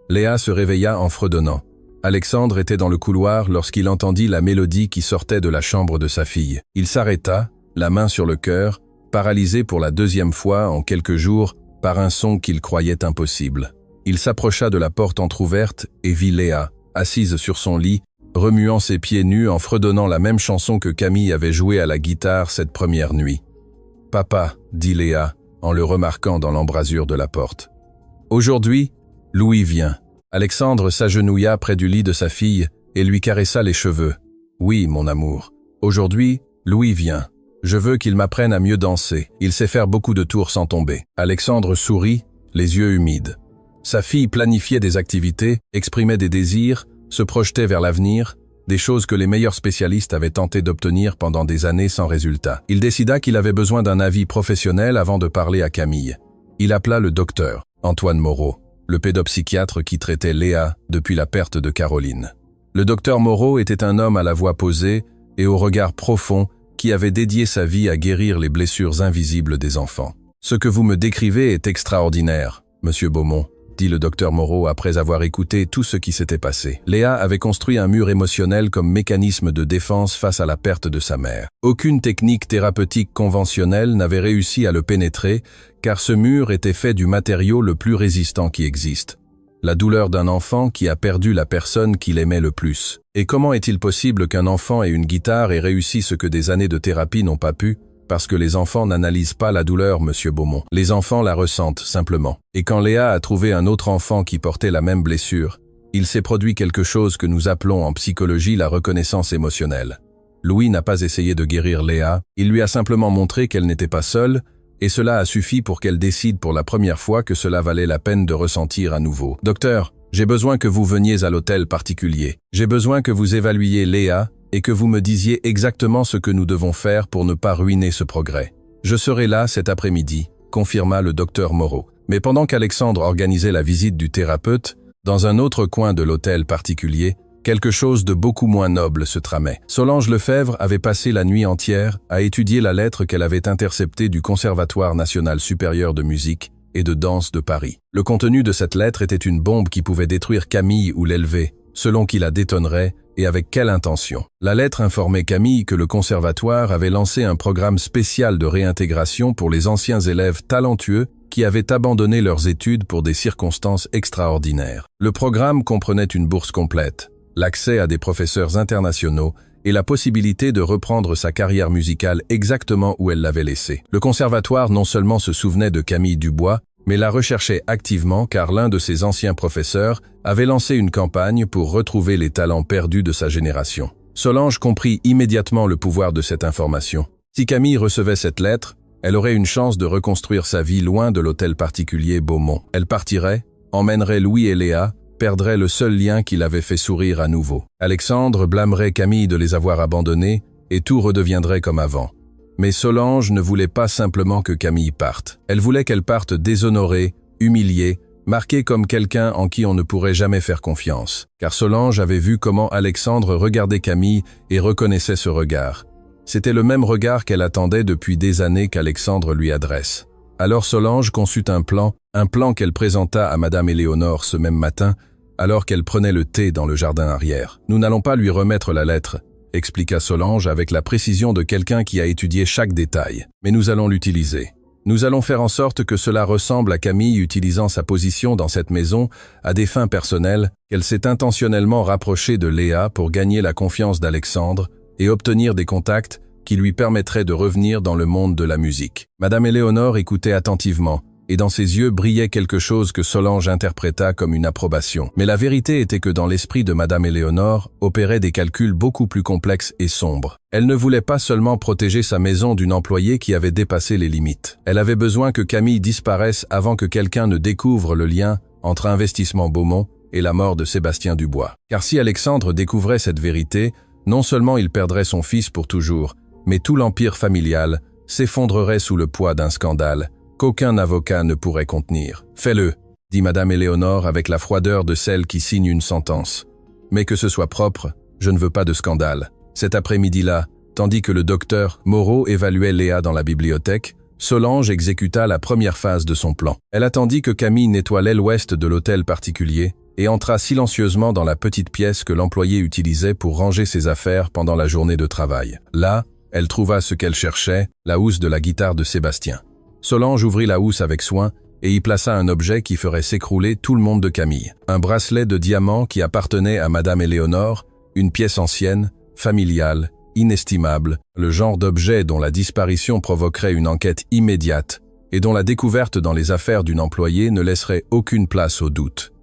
Léa se réveilla en fredonnant. Alexandre était dans le couloir lorsqu'il entendit la mélodie qui sortait de la chambre de sa fille. Il s'arrêta, la main sur le cœur, paralysé pour la deuxième fois en quelques jours par un son qu'il croyait impossible. Il s'approcha de la porte entr'ouverte et vit Léa, assise sur son lit, remuant ses pieds nus en fredonnant la même chanson que Camille avait jouée à la guitare cette première nuit. « Papa » dit Léa, en le remarquant dans l'embrasure de la porte. « Aujourd'hui, Louis vient. » Alexandre s'agenouilla près du lit de sa fille et lui caressa les cheveux. « Oui, mon amour. Aujourd'hui, Louis vient. Je veux qu'il m'apprenne à mieux danser. Il sait faire beaucoup de tours sans tomber. » Alexandre sourit, les yeux humides. Sa fille planifiait des activités, exprimait des désirs, se projetait vers l'avenir, des choses que les meilleurs spécialistes avaient tenté d'obtenir pendant des années sans résultat. Il décida qu'il avait besoin d'un avis professionnel avant de parler à Camille. Il appela le docteur, Antoine Moreau, le pédopsychiatre qui traitait Léa depuis la perte de Caroline. Le docteur Moreau était un homme à la voix posée et au regard profond qui avait dédié sa vie à guérir les blessures invisibles des enfants. « Ce que vous me décrivez est extraordinaire, Monsieur Beaumont, » dit le docteur Moreau après avoir écouté tout ce qui s'était passé. Léa avait construit un mur émotionnel comme mécanisme de défense face à la perte de sa mère. Aucune technique thérapeutique conventionnelle n'avait réussi à le pénétrer, car ce mur était fait du matériau le plus résistant qui existe. La douleur d'un enfant qui a perdu la personne qu'il aimait le plus. Et comment est-il possible qu'un enfant ait une guitare et réussi ce que des années de thérapie n'ont pas pu ? Parce que les enfants n'analysent pas la douleur, Monsieur Beaumont. Les enfants la ressentent, simplement. Et quand Léa a trouvé un autre enfant qui portait la même blessure, il s'est produit quelque chose que nous appelons en psychologie la reconnaissance émotionnelle. Louis n'a pas essayé de guérir Léa, il lui a simplement montré qu'elle n'était pas seule, et cela a suffi pour qu'elle décide pour la première fois que cela valait la peine de ressentir à nouveau. « Docteur, j'ai besoin que vous veniez à l'hôtel particulier. J'ai besoin que vous évaluiez Léa, et que vous me disiez exactement ce que nous devons faire pour ne pas ruiner ce progrès. Je serai là cet après-midi, confirma le docteur Moreau. Mais pendant qu'Alexandre organisait la visite du thérapeute, dans un autre coin de l'hôtel particulier, quelque chose de beaucoup moins noble se tramait. Solange Lefebvre avait passé la nuit entière à étudier la lettre qu'elle avait interceptée du Conservatoire national supérieur de musique et de danse de Paris. Le contenu de cette lettre était une bombe qui pouvait détruire Camille ou l'élever, selon qui la détonnerait et avec quelle intention. La lettre informait Camille que le conservatoire avait lancé un programme spécial de réintégration pour les anciens élèves talentueux qui avaient abandonné leurs études pour des circonstances extraordinaires. Le programme comprenait une bourse complète, l'accès à des professeurs internationaux et la possibilité de reprendre sa carrière musicale exactement où elle l'avait laissée. Le conservatoire non seulement se souvenait de Camille Dubois, mais la recherchait activement car l'un de ses anciens professeurs avait lancé une campagne pour retrouver les talents perdus de sa génération. Solange comprit immédiatement le pouvoir de cette information. Si Camille recevait cette lettre, elle aurait une chance de reconstruire sa vie loin de l'hôtel particulier Beaumont. Elle partirait, emmènerait Louis et Léa, perdrait le seul lien qui l'avait fait sourire à nouveau. Alexandre blâmerait Camille de les avoir abandonnés et tout redeviendrait comme avant. Mais Solange ne voulait pas simplement que Camille parte. Elle voulait qu'elle parte déshonorée, humiliée, marqué comme quelqu'un en qui on ne pourrait jamais faire confiance. Car Solange avait vu comment Alexandre regardait Camille et reconnaissait ce regard. C'était le même regard qu'elle attendait depuis des années qu'Alexandre lui adresse. Alors Solange conçut un plan qu'elle présenta à Madame Éléonore ce même matin, alors qu'elle prenait le thé dans le jardin arrière. « Nous n'allons pas lui remettre la lettre », expliqua Solange avec la précision de quelqu'un qui a étudié chaque détail. « Mais nous allons l'utiliser. Nous allons faire en sorte que cela ressemble à Camille utilisant sa position dans cette maison à des fins personnelles, qu'elle s'est intentionnellement rapprochée de Léa pour gagner la confiance d'Alexandre et obtenir des contacts qui lui permettraient de revenir dans le monde de la musique. » Madame Éléonore écoutait attentivement, et dans ses yeux brillait quelque chose que Solange interpréta comme une approbation. Mais la vérité était que dans l'esprit de Madame Éléonore opéraient des calculs beaucoup plus complexes et sombres. Elle ne voulait pas seulement protéger sa maison d'une employée qui avait dépassé les limites. Elle avait besoin que Camille disparaisse avant que quelqu'un ne découvre le lien entre Investissement Beaumont et la mort de Sébastien Dubois. Car si Alexandre découvrait cette vérité, non seulement il perdrait son fils pour toujours, mais tout l'empire familial s'effondrerait sous le poids d'un scandale qu'aucun avocat ne pourrait contenir. « Fais-le », dit Madame Éléonore avec la froideur de celle qui signe une sentence. « Mais que ce soit propre, je ne veux pas de scandale. » Cet après-midi-là, tandis que le docteur Moreau évaluait Léa dans la bibliothèque, Solange exécuta la première phase de son plan. Elle attendit que Camille nettoie l'aile ouest de l'hôtel particulier et entra silencieusement dans la petite pièce que l'employé utilisait pour ranger ses affaires pendant la journée de travail. Là, elle trouva ce qu'elle cherchait, la housse de la guitare de Sébastien. Solange ouvrit la housse avec soin et y plaça un objet qui ferait s'écrouler tout le monde de Camille. Un bracelet de diamant qui appartenait à Madame Éléonore, une pièce ancienne, familiale, inestimable, le genre d'objet dont la disparition provoquerait une enquête immédiate et dont la découverte dans les affaires d'une employée ne laisserait aucune place au doute.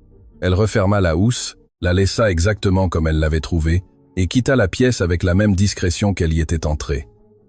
Elle referma la housse, la laissa exactement comme elle l'avait trouvée et quitta la pièce avec la même discrétion qu'elle y était entrée.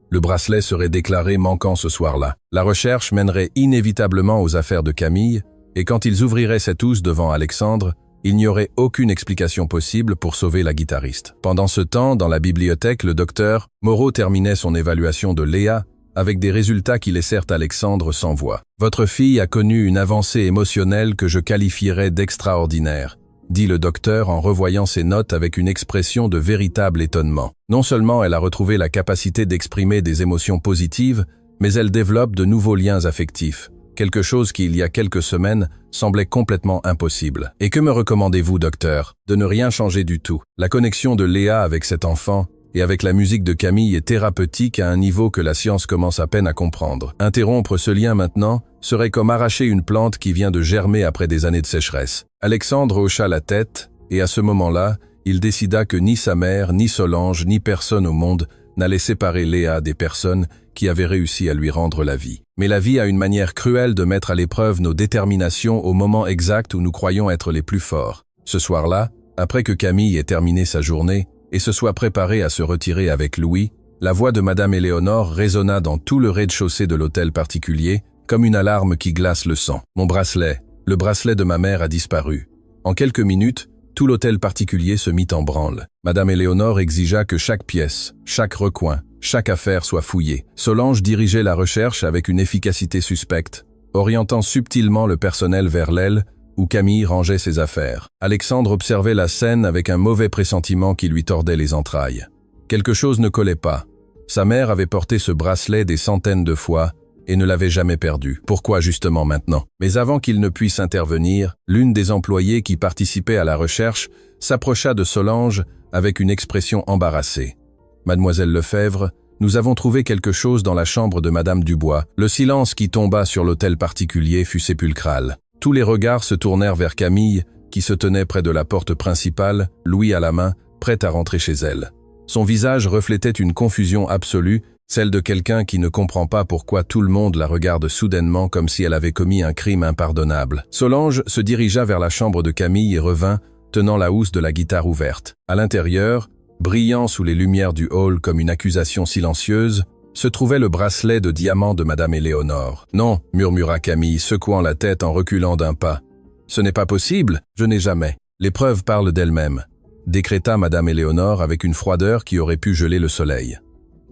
Le bracelet serait déclaré manquant ce soir-là. La recherche mènerait inévitablement aux affaires de Camille, et quand ils ouvriraient cette housse devant Alexandre, il n'y aurait aucune explication possible pour sauver la guitariste. Pendant ce temps, dans la bibliothèque, le docteur Moreau terminait son évaluation de Léa avec des résultats qui laissèrent Alexandre sans voix. « Votre fille a connu une avancée émotionnelle que je qualifierais d'extraordinaire », dit le docteur en revoyant ses notes avec une expression de véritable étonnement. Non seulement elle a retrouvé la capacité d'exprimer des émotions positives, mais elle développe de nouveaux liens affectifs, quelque chose qui, il y a quelques semaines, semblait complètement impossible. Et que me recommandez-vous, docteur? De ne rien changer du tout. La connexion de Léa avec cet enfant et avec la musique de Camille est thérapeutique à un niveau que la science commence à peine à comprendre. Interrompre ce lien maintenant serait comme arracher une plante qui vient de germer après des années de sécheresse. Alexandre hocha la tête, et à ce moment-là, il décida que ni sa mère, ni Solange, ni personne au monde n'allait séparer Léa des personnes qui avaient réussi à lui rendre la vie. Mais la vie a une manière cruelle de mettre à l'épreuve nos déterminations au moment exact où nous croyons être les plus forts. Ce soir-là, après que Camille ait terminé sa journée et se soit préparée à se retirer avec Louis, la voix de Madame Éléonore résonna dans tout le rez-de-chaussée de l'hôtel particulier, comme une alarme qui glace le sang. Mon bracelet, le bracelet de ma mère a disparu. En quelques minutes, tout l'hôtel particulier se mit en branle. Madame Éléonore exigea que chaque pièce, chaque recoin, chaque affaire soit fouillée. Solange dirigeait la recherche avec une efficacité suspecte, orientant subtilement le personnel vers l'aile où Camille rangeait ses affaires. Alexandre observait la scène avec un mauvais pressentiment qui lui tordait les entrailles. Quelque chose ne collait pas. Sa mère avait porté ce bracelet des centaines de fois et ne l'avait jamais perdu. Pourquoi justement maintenant? Mais avant qu'il ne puisse intervenir, l'une des employées qui participait à la recherche s'approcha de Solange avec une expression embarrassée. « Mademoiselle Lefebvre, nous avons trouvé quelque chose dans la chambre de Madame Dubois. » Le silence qui tomba sur l'hôtel particulier fut sépulcral. Tous les regards se tournèrent vers Camille, qui se tenait près de la porte principale, Louis à la main, prête à rentrer chez elle. Son visage reflétait une confusion absolue, celle de quelqu'un qui ne comprend pas pourquoi tout le monde la regarde soudainement comme si elle avait commis un crime impardonnable. Solange se dirigea vers la chambre de Camille et revint, tenant la housse de la guitare ouverte. À l'intérieur, brillant sous les lumières du hall comme une accusation silencieuse, se trouvait le bracelet de diamant de Madame Éléonore. « Non » murmura Camille, secouant la tête en reculant d'un pas. « Ce n'est pas possible, je n'ai jamais. Les preuves parlent d'elles-mêmes » décréta Madame Éléonore avec une froideur qui aurait pu geler le soleil.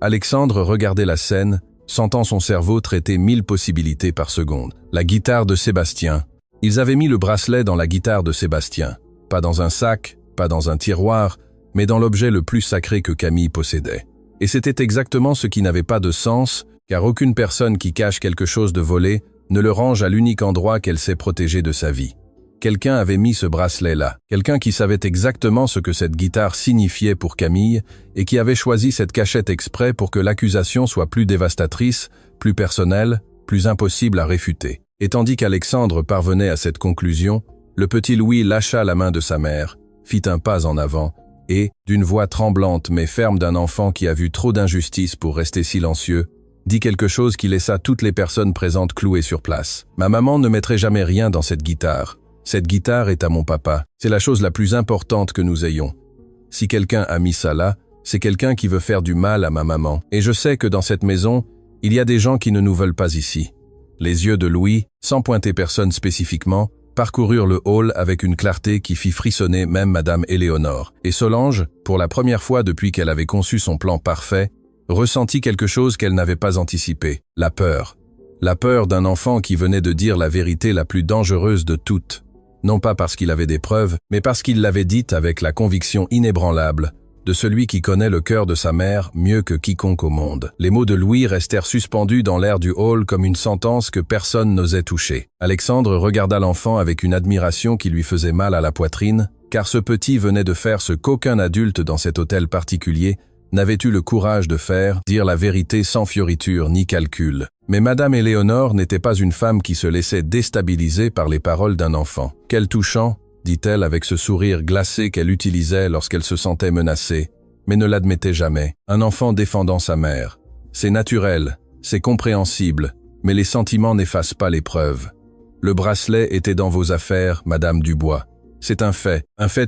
Alexandre regardait la scène, sentant son cerveau traiter 1000 possibilités par seconde. La guitare de Sébastien, Ils avaient mis le bracelet dans la guitare de Sébastien. Pas dans un sac, pas dans un tiroir, mais dans l'objet le plus sacré que Camille possédait. Et c'était exactement ce qui n'avait pas de sens, car aucune personne qui cache quelque chose de volé ne le range à l'unique endroit qu'elle sait protéger de sa vie. Quelqu'un avait mis ce bracelet là, quelqu'un qui savait exactement ce que cette guitare signifiait pour Camille et qui avait choisi cette cachette exprès pour que l'accusation soit plus dévastatrice, plus personnelle, plus impossible à réfuter. Et tandis qu'Alexandre parvenait à cette conclusion, le petit Louis lâcha la main de sa mère, fit un pas en avant et, d'une voix tremblante mais ferme d'un enfant qui a vu trop d'injustice pour rester silencieux, dit quelque chose qui laissa toutes les personnes présentes clouées sur place. « Ma maman ne mettrait jamais rien dans cette guitare. Cette guitare est à mon papa. C'est la chose la plus importante que nous ayons. Si quelqu'un a mis ça là, c'est quelqu'un qui veut faire du mal à ma maman. Et je sais que dans cette maison, il y a des gens qui ne nous veulent pas ici. » Les yeux de Louis, sans pointer personne spécifiquement, parcoururent le hall avec une clarté qui fit frissonner même Madame Éléonore. Et Solange, pour la première fois depuis qu'elle avait conçu son plan parfait, ressentit quelque chose qu'elle n'avait pas anticipé, la peur. La peur d'un enfant qui venait de dire la vérité la plus dangereuse de toutes. Non pas parce qu'il avait des preuves, mais parce qu'il l'avait dite avec la conviction inébranlable de celui qui connaît le cœur de sa mère mieux que quiconque au monde. Les mots de Louis restèrent suspendus dans l'air du hall comme une sentence que personne n'osait toucher. Alexandre regarda l'enfant avec une admiration qui lui faisait mal à la poitrine, car ce petit venait de faire ce qu'aucun adulte dans cet hôtel particulier n'avait eu le courage de faire, dire la vérité sans fioriture ni calcul. Mais Madame Éléonore n'était pas une femme qui se laissait déstabiliser par les paroles d'un enfant. « Quel touchant !» dit-elle avec ce sourire glacé qu'elle utilisait lorsqu'elle se sentait menacée, mais ne l'admettait jamais. Un enfant défendant sa mère. C'est naturel, c'est compréhensible, mais les sentiments n'effacent pas les preuves. Le bracelet était dans vos affaires, Madame Dubois. C'est un fait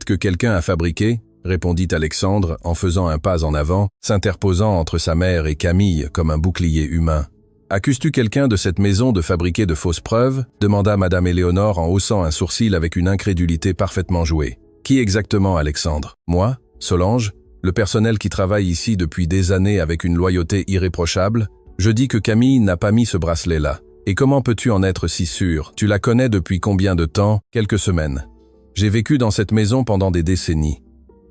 que quelqu'un a fabriqué, répondit Alexandre en faisant un pas en avant, s'interposant entre sa mère et Camille comme un bouclier humain. « Accuses-tu quelqu'un de cette maison de fabriquer de fausses preuves ?» demanda Madame Éléonore en haussant un sourcil avec une incrédulité parfaitement jouée. « Qui exactement, Alexandre ? Moi ? Solange ? Le personnel qui travaille ici depuis des années avec une loyauté irréprochable ? Je dis que Camille n'a pas mis ce bracelet-là. Et comment peux-tu en être si sûr ? Tu la connais depuis combien de temps ? Quelques semaines. J'ai vécu dans cette maison pendant des décennies.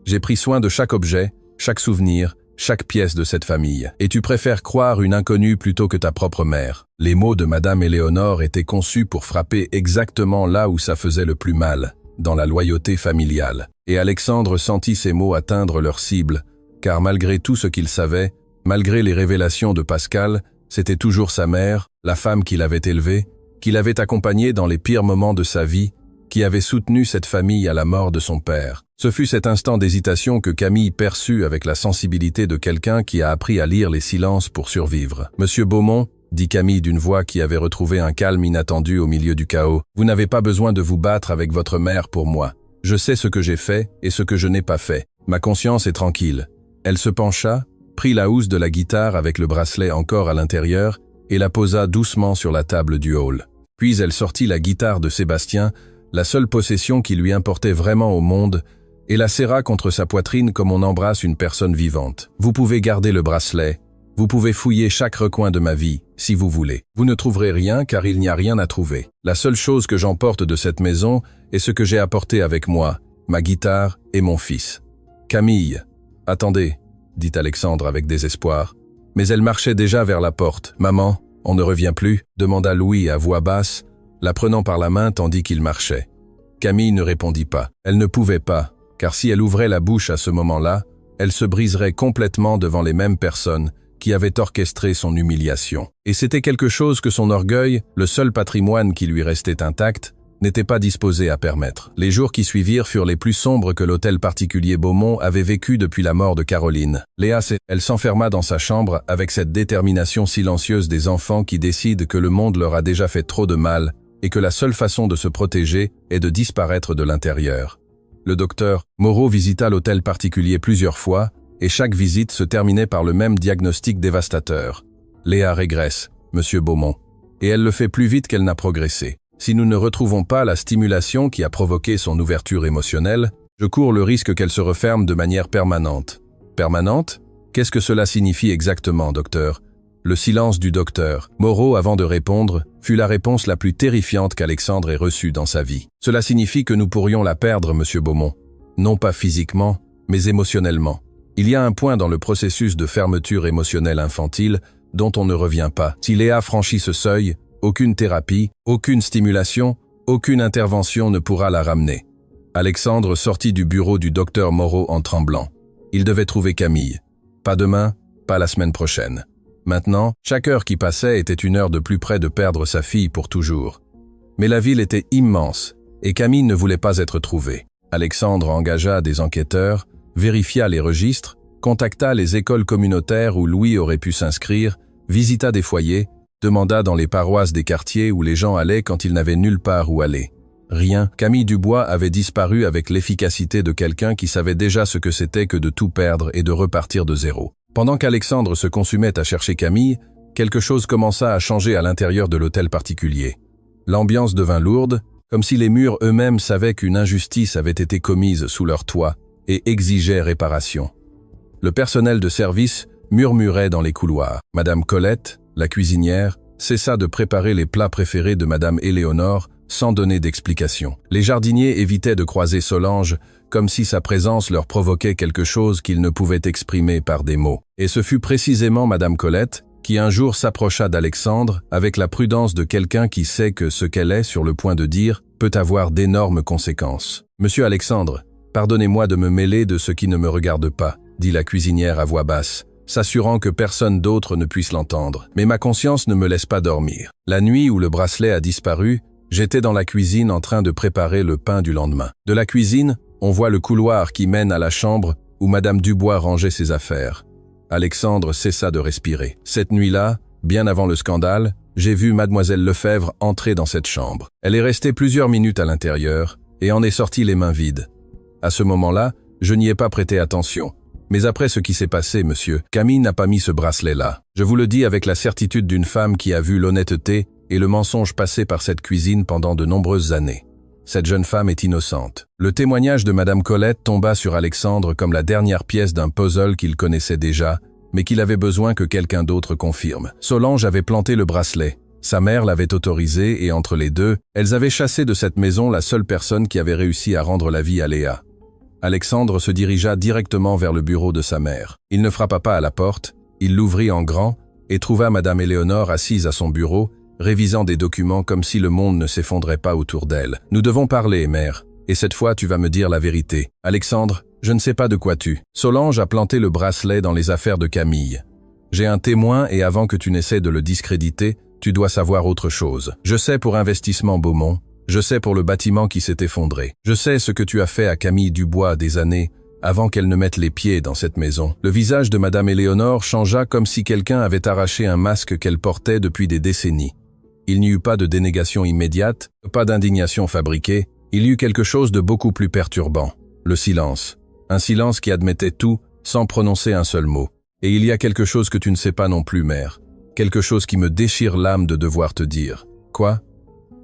J'ai pris soin de chaque objet, chaque souvenir, chaque pièce de cette famille. Et tu préfères croire une inconnue plutôt que ta propre mère. » Les mots de Madame Éléonore étaient conçus pour frapper exactement là où ça faisait le plus mal, dans la loyauté familiale. Et Alexandre sentit ces mots atteindre leur cible, car malgré tout ce qu'il savait, malgré les révélations de Pascal, c'était toujours sa mère, la femme qui l'avait élevé, qui l'avait accompagné dans les pires moments de sa vie, qui avait soutenu cette famille à la mort de son père. Ce fut cet instant d'hésitation que Camille perçut avec la sensibilité de quelqu'un qui a appris à lire les silences pour survivre. « Monsieur Beaumont, » dit Camille d'une voix qui avait retrouvé un calme inattendu au milieu du chaos, « vous n'avez pas besoin de vous battre avec votre mère pour moi. Je sais ce que j'ai fait et ce que je n'ai pas fait. Ma conscience est tranquille. » Elle se pencha, prit la housse de la guitare avec le bracelet encore à l'intérieur et la posa doucement sur la table du hall. Puis elle sortit la guitare de Sébastien, la seule possession qui lui importait vraiment au monde, et la serra contre sa poitrine comme on embrasse une personne vivante. « Vous pouvez garder le bracelet, vous pouvez fouiller chaque recoin de ma vie, si vous voulez. Vous ne trouverez rien car il n'y a rien à trouver. La seule chose que j'emporte de cette maison est ce que j'ai apporté avec moi, ma guitare et mon fils. »« Camille, attendez, » dit Alexandre avec désespoir. Mais elle marchait déjà vers la porte. « Maman, on ne revient plus ?» demanda Louis à voix basse, la prenant par la main tandis qu'il marchait. Camille ne répondit pas. Elle ne pouvait pas, car si elle ouvrait la bouche à ce moment-là, elle se briserait complètement devant les mêmes personnes qui avaient orchestré son humiliation. Et c'était quelque chose que son orgueil, le seul patrimoine qui lui restait intact, n'était pas disposé à permettre. Les jours qui suivirent furent les plus sombres que l'hôtel particulier Beaumont avait vécu depuis la mort de Caroline. Elle s'enferma dans sa chambre avec cette détermination silencieuse des enfants qui décident que le monde leur a déjà fait trop de mal et que la seule façon de se protéger est de disparaître de l'intérieur. Le docteur Moreau visita l'hôtel particulier plusieurs fois, et chaque visite se terminait par le même diagnostic dévastateur. Léa régresse, Monsieur Beaumont, et elle le fait plus vite qu'elle n'a progressé. Si nous ne retrouvons pas la stimulation qui a provoqué son ouverture émotionnelle, je cours le risque qu'elle se referme de manière permanente. Permanente ? Qu'est-ce que cela signifie exactement, docteur ? Le silence du docteur Moreau avant de répondre fut la réponse la plus terrifiante qu'Alexandre ait reçue dans sa vie. Cela signifie que nous pourrions la perdre, monsieur Beaumont. Non pas physiquement, mais émotionnellement. Il y a un point dans le processus de fermeture émotionnelle infantile dont on ne revient pas. Si Léa franchit ce seuil, aucune thérapie, aucune stimulation, aucune intervention ne pourra la ramener. Alexandre sortit du bureau du docteur Moreau en tremblant. Il devait trouver Camille. Pas demain, pas la semaine prochaine. Maintenant, chaque heure qui passait était une heure de plus près de perdre sa fille pour toujours. Mais la ville était immense, et Camille ne voulait pas être trouvée. Alexandre engagea des enquêteurs, vérifia les registres, contacta les écoles communautaires où Louis aurait pu s'inscrire, visita des foyers, demanda dans les paroisses des quartiers où les gens allaient quand ils n'avaient nulle part où aller. Rien. Camille Dubois avait disparu avec l'efficacité de quelqu'un qui savait déjà ce que c'était que de tout perdre et de repartir de zéro. Pendant qu'Alexandre se consumait à chercher Camille, quelque chose commença à changer à l'intérieur de l'hôtel particulier. L'ambiance devint lourde, comme si les murs eux-mêmes savaient qu'une injustice avait été commise sous leur toit et exigeait réparation. Le personnel de service murmurait dans les couloirs. Madame Colette, la cuisinière, cessa de préparer les plats préférés de Madame Éléonore sans donner d'explication. Les jardiniers évitaient de croiser Solange, comme si sa présence leur provoquait quelque chose qu'ils ne pouvaient exprimer par des mots. Et ce fut précisément Madame Colette qui un jour s'approcha d'Alexandre avec la prudence de quelqu'un qui sait que ce qu'elle est sur le point de dire peut avoir d'énormes conséquences. « Monsieur Alexandre, pardonnez-moi de me mêler de ce qui ne me regarde pas », dit la cuisinière à voix basse, s'assurant que personne d'autre ne puisse l'entendre. « Mais ma conscience ne me laisse pas dormir. La nuit où le bracelet a disparu, j'étais dans la cuisine en train de préparer le pain du lendemain. De la cuisine, on voit le couloir qui mène à la chambre où Madame Dubois rangeait ses affaires. Alexandre cessa de respirer. Cette nuit-là, bien avant le scandale, j'ai vu Mademoiselle Lefebvre entrer dans cette chambre. Elle est restée plusieurs minutes à l'intérieur et en est sortie les mains vides. À ce moment-là, je n'y ai pas prêté attention. Mais après ce qui s'est passé, monsieur, Camille n'a pas mis ce bracelet-là. Je vous le dis avec la certitude d'une femme qui a vu l'honnêteté et le mensonge passer par cette cuisine pendant de nombreuses années. Cette jeune femme est innocente. Le témoignage de Madame Colette tomba sur Alexandre comme la dernière pièce d'un puzzle qu'il connaissait déjà, mais qu'il avait besoin que quelqu'un d'autre confirme. Solange avait planté le bracelet. Sa mère l'avait autorisé et entre les deux, elles avaient chassé de cette maison la seule personne qui avait réussi à rendre la vie à Léa. Alexandre se dirigea directement vers le bureau de sa mère. Il ne frappa pas à la porte, il l'ouvrit en grand et trouva Madame Éléonore assise à son bureau, révisant des documents comme si le monde ne s'effondrait pas autour d'elle. « Nous devons parler, mère, et cette fois tu vas me dire la vérité. Alexandre, je ne sais pas de quoi tu. Solange a planté le bracelet dans les affaires de Camille. J'ai un témoin et avant que tu n'essaies de le discréditer, tu dois savoir autre chose. Je sais pour Investissement Beaumont, je sais pour le bâtiment qui s'est effondré. Je sais ce que tu as fait à Camille Dubois des années avant qu'elle ne mette les pieds dans cette maison. » Le visage de Madame Éléonore changea comme si quelqu'un avait arraché un masque qu'elle portait depuis des décennies. Il n'y eut pas de dénégation immédiate, pas d'indignation fabriquée, il y eut quelque chose de beaucoup plus perturbant. Le silence. Un silence qui admettait tout, sans prononcer un seul mot. Et il y a quelque chose que tu ne sais pas non plus, mère. Quelque chose qui me déchire l'âme de devoir te dire. Quoi ?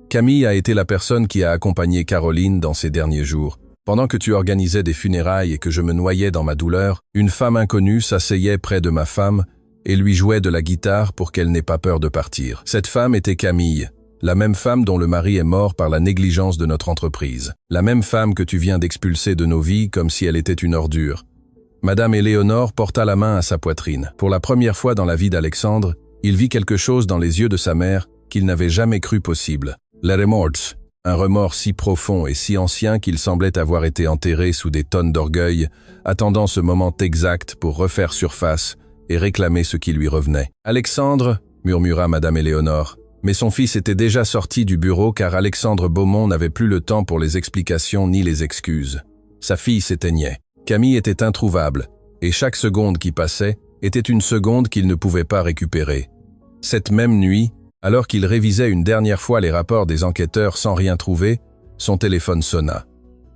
Camille a été la personne qui a accompagné Caroline dans ces derniers jours. Pendant que tu organisais des funérailles et que je me noyais dans ma douleur, une femme inconnue s'asseyait près de ma femme et lui jouait de la guitare pour qu'elle n'ait pas peur de partir. Cette femme était Camille, la même femme dont le mari est mort par la négligence de notre entreprise. La même femme que tu viens d'expulser de nos vies comme si elle était une ordure. Madame Éléonore porta la main à sa poitrine. Pour la première fois dans la vie d'Alexandre, il vit quelque chose dans les yeux de sa mère qu'il n'avait jamais cru possible. Le remords, un remords si profond et si ancien qu'il semblait avoir été enterré sous des tonnes d'orgueil, attendant ce moment exact pour refaire surface et réclamer ce qui lui revenait. « Alexandre » murmura Madame Éléonore. Mais son fils était déjà sorti du bureau car Alexandre Beaumont n'avait plus le temps pour les explications ni les excuses. Sa fille s'éteignait. Camille était introuvable, et chaque seconde qui passait était une seconde qu'il ne pouvait pas récupérer. Cette même nuit, alors qu'il révisait une dernière fois les rapports des enquêteurs sans rien trouver, son téléphone sonna.